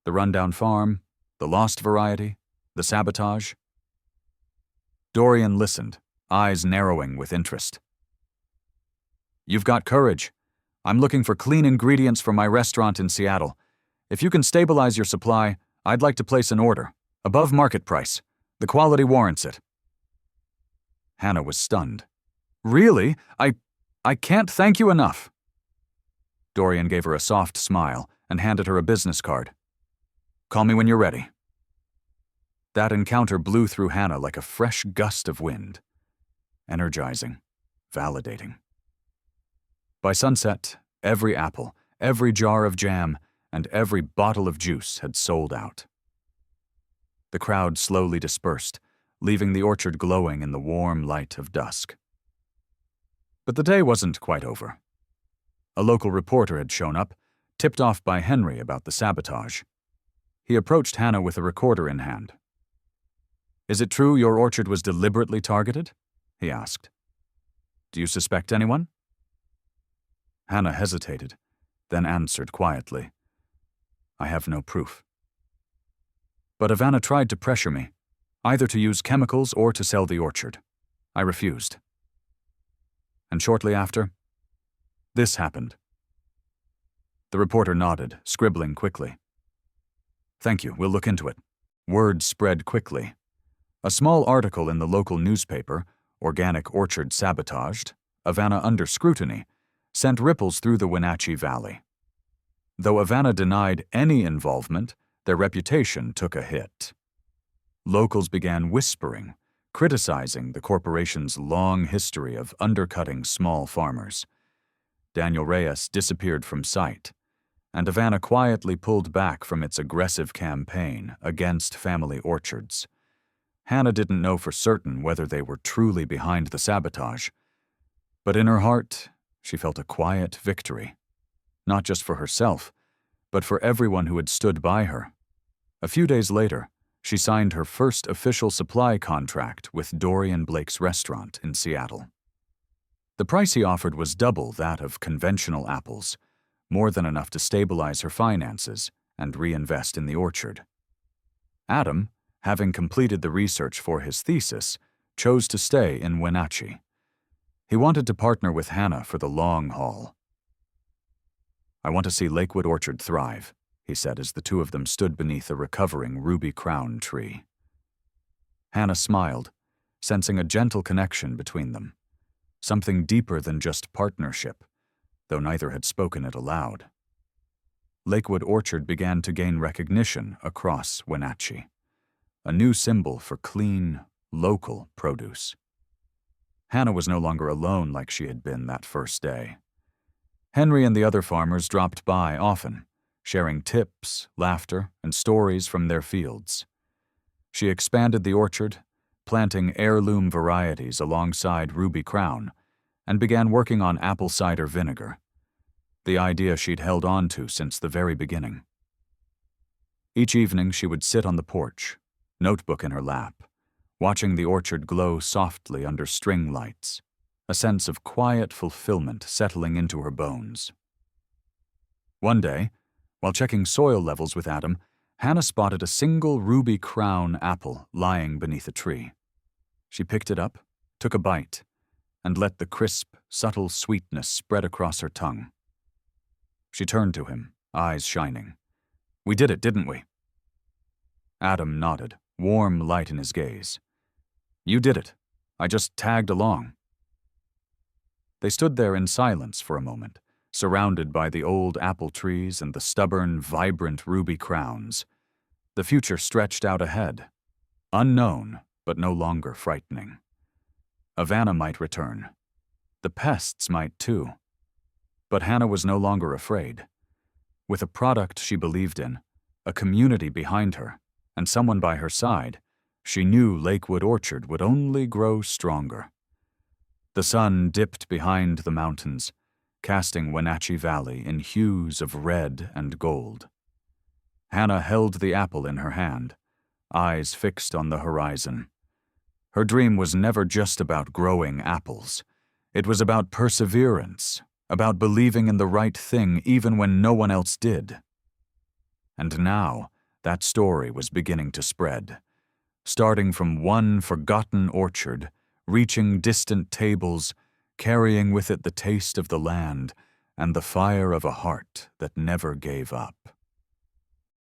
The rundown farm, the lost variety, the sabotage. Dorian listened, eyes narrowing with interest. You've got courage. I'm looking for clean ingredients for my restaurant in Seattle. If you can stabilize your supply, I'd like to place an order, above market price. The quality warrants it. Hannah was stunned. Really? I can't thank you enough. Dorian gave her a soft smile and handed her a business card. Call me when you're ready. That encounter blew through Hannah like a fresh gust of wind. Energizing, validating. By sunset, every apple, every jar of jam, and every bottle of juice had sold out. The crowd slowly dispersed, leaving the orchard glowing in the warm light of dusk. But the day wasn't quite over. A local reporter had shown up, tipped off by Henry about the sabotage. He approached Hannah with a recorder in hand. Is it true your orchard was deliberately targeted? He asked. Do you suspect anyone? Hannah hesitated, then answered quietly. I have no proof. But Havana tried to pressure me, either to use chemicals or to sell the orchard. I refused. And shortly after, this happened. The reporter nodded, scribbling quickly. Thank you, we'll look into it. Word spread quickly. A small article in the local newspaper, Organic Orchard Sabotaged, Havana Under Scrutiny, sent ripples through the Wenatchee Valley. Though Havana denied any involvement, their reputation took a hit. Locals began whispering, criticizing the corporation's long history of undercutting small farmers. Daniel Reyes disappeared from sight, and Havana quietly pulled back from its aggressive campaign against family orchards. Hannah didn't know for certain whether they were truly behind the sabotage, but in her heart, she felt a quiet victory, not just for herself, but for everyone who had stood by her. A few days later, she signed her first official supply contract with Dorian Blake's restaurant in Seattle. The price he offered was double that of conventional apples, more than enough to stabilize her finances and reinvest in the orchard. Adam, having completed the research for his thesis, chose to stay in Wenatchee. He wanted to partner with Hannah for the long haul. I want to see Lakewood Orchard thrive, he said as the two of them stood beneath a recovering Ruby Crown tree. Hannah smiled, sensing a gentle connection between them, something deeper than just partnership, though neither had spoken it aloud. Lakewood Orchard began to gain recognition across Wenatchee, a new symbol for clean, local produce. Hannah was no longer alone like she had been that first day. Henry and the other farmers dropped by often, sharing tips, laughter, and stories from their fields. She expanded the orchard, planting heirloom varieties alongside Ruby Crown, and began working on apple cider vinegar, the idea she'd held on to since the very beginning. Each evening she would sit on the porch, notebook in her lap, watching the orchard glow softly under string lights, a sense of quiet fulfillment settling into her bones. One day, while checking soil levels with Adam, Hannah spotted a single Ruby Crown apple lying beneath a tree. She picked it up, took a bite, and let the crisp, subtle sweetness spread across her tongue. She turned to him, eyes shining. "We did it, didn't we?" Adam nodded, warm light in his gaze. "You did it. I just tagged along." They stood there in silence for a moment, surrounded by the old apple trees and the stubborn, vibrant Ruby Crowns. The future stretched out ahead, unknown but no longer frightening. Havana might return. The pests might too. But Hannah was no longer afraid. With a product she believed in, a community behind her, and someone by her side, she knew Lakewood Orchard would only grow stronger. The sun dipped behind the mountains, casting Wenatchee Valley in hues of red and gold. Hannah held the apple in her hand, eyes fixed on the horizon. Her dream was never just about growing apples. It was about perseverance, about believing in the right thing even when no one else did. And now, that story was beginning to spread, starting from one forgotten orchard, reaching distant tables, carrying with it the taste of the land and the fire of a heart that never gave up.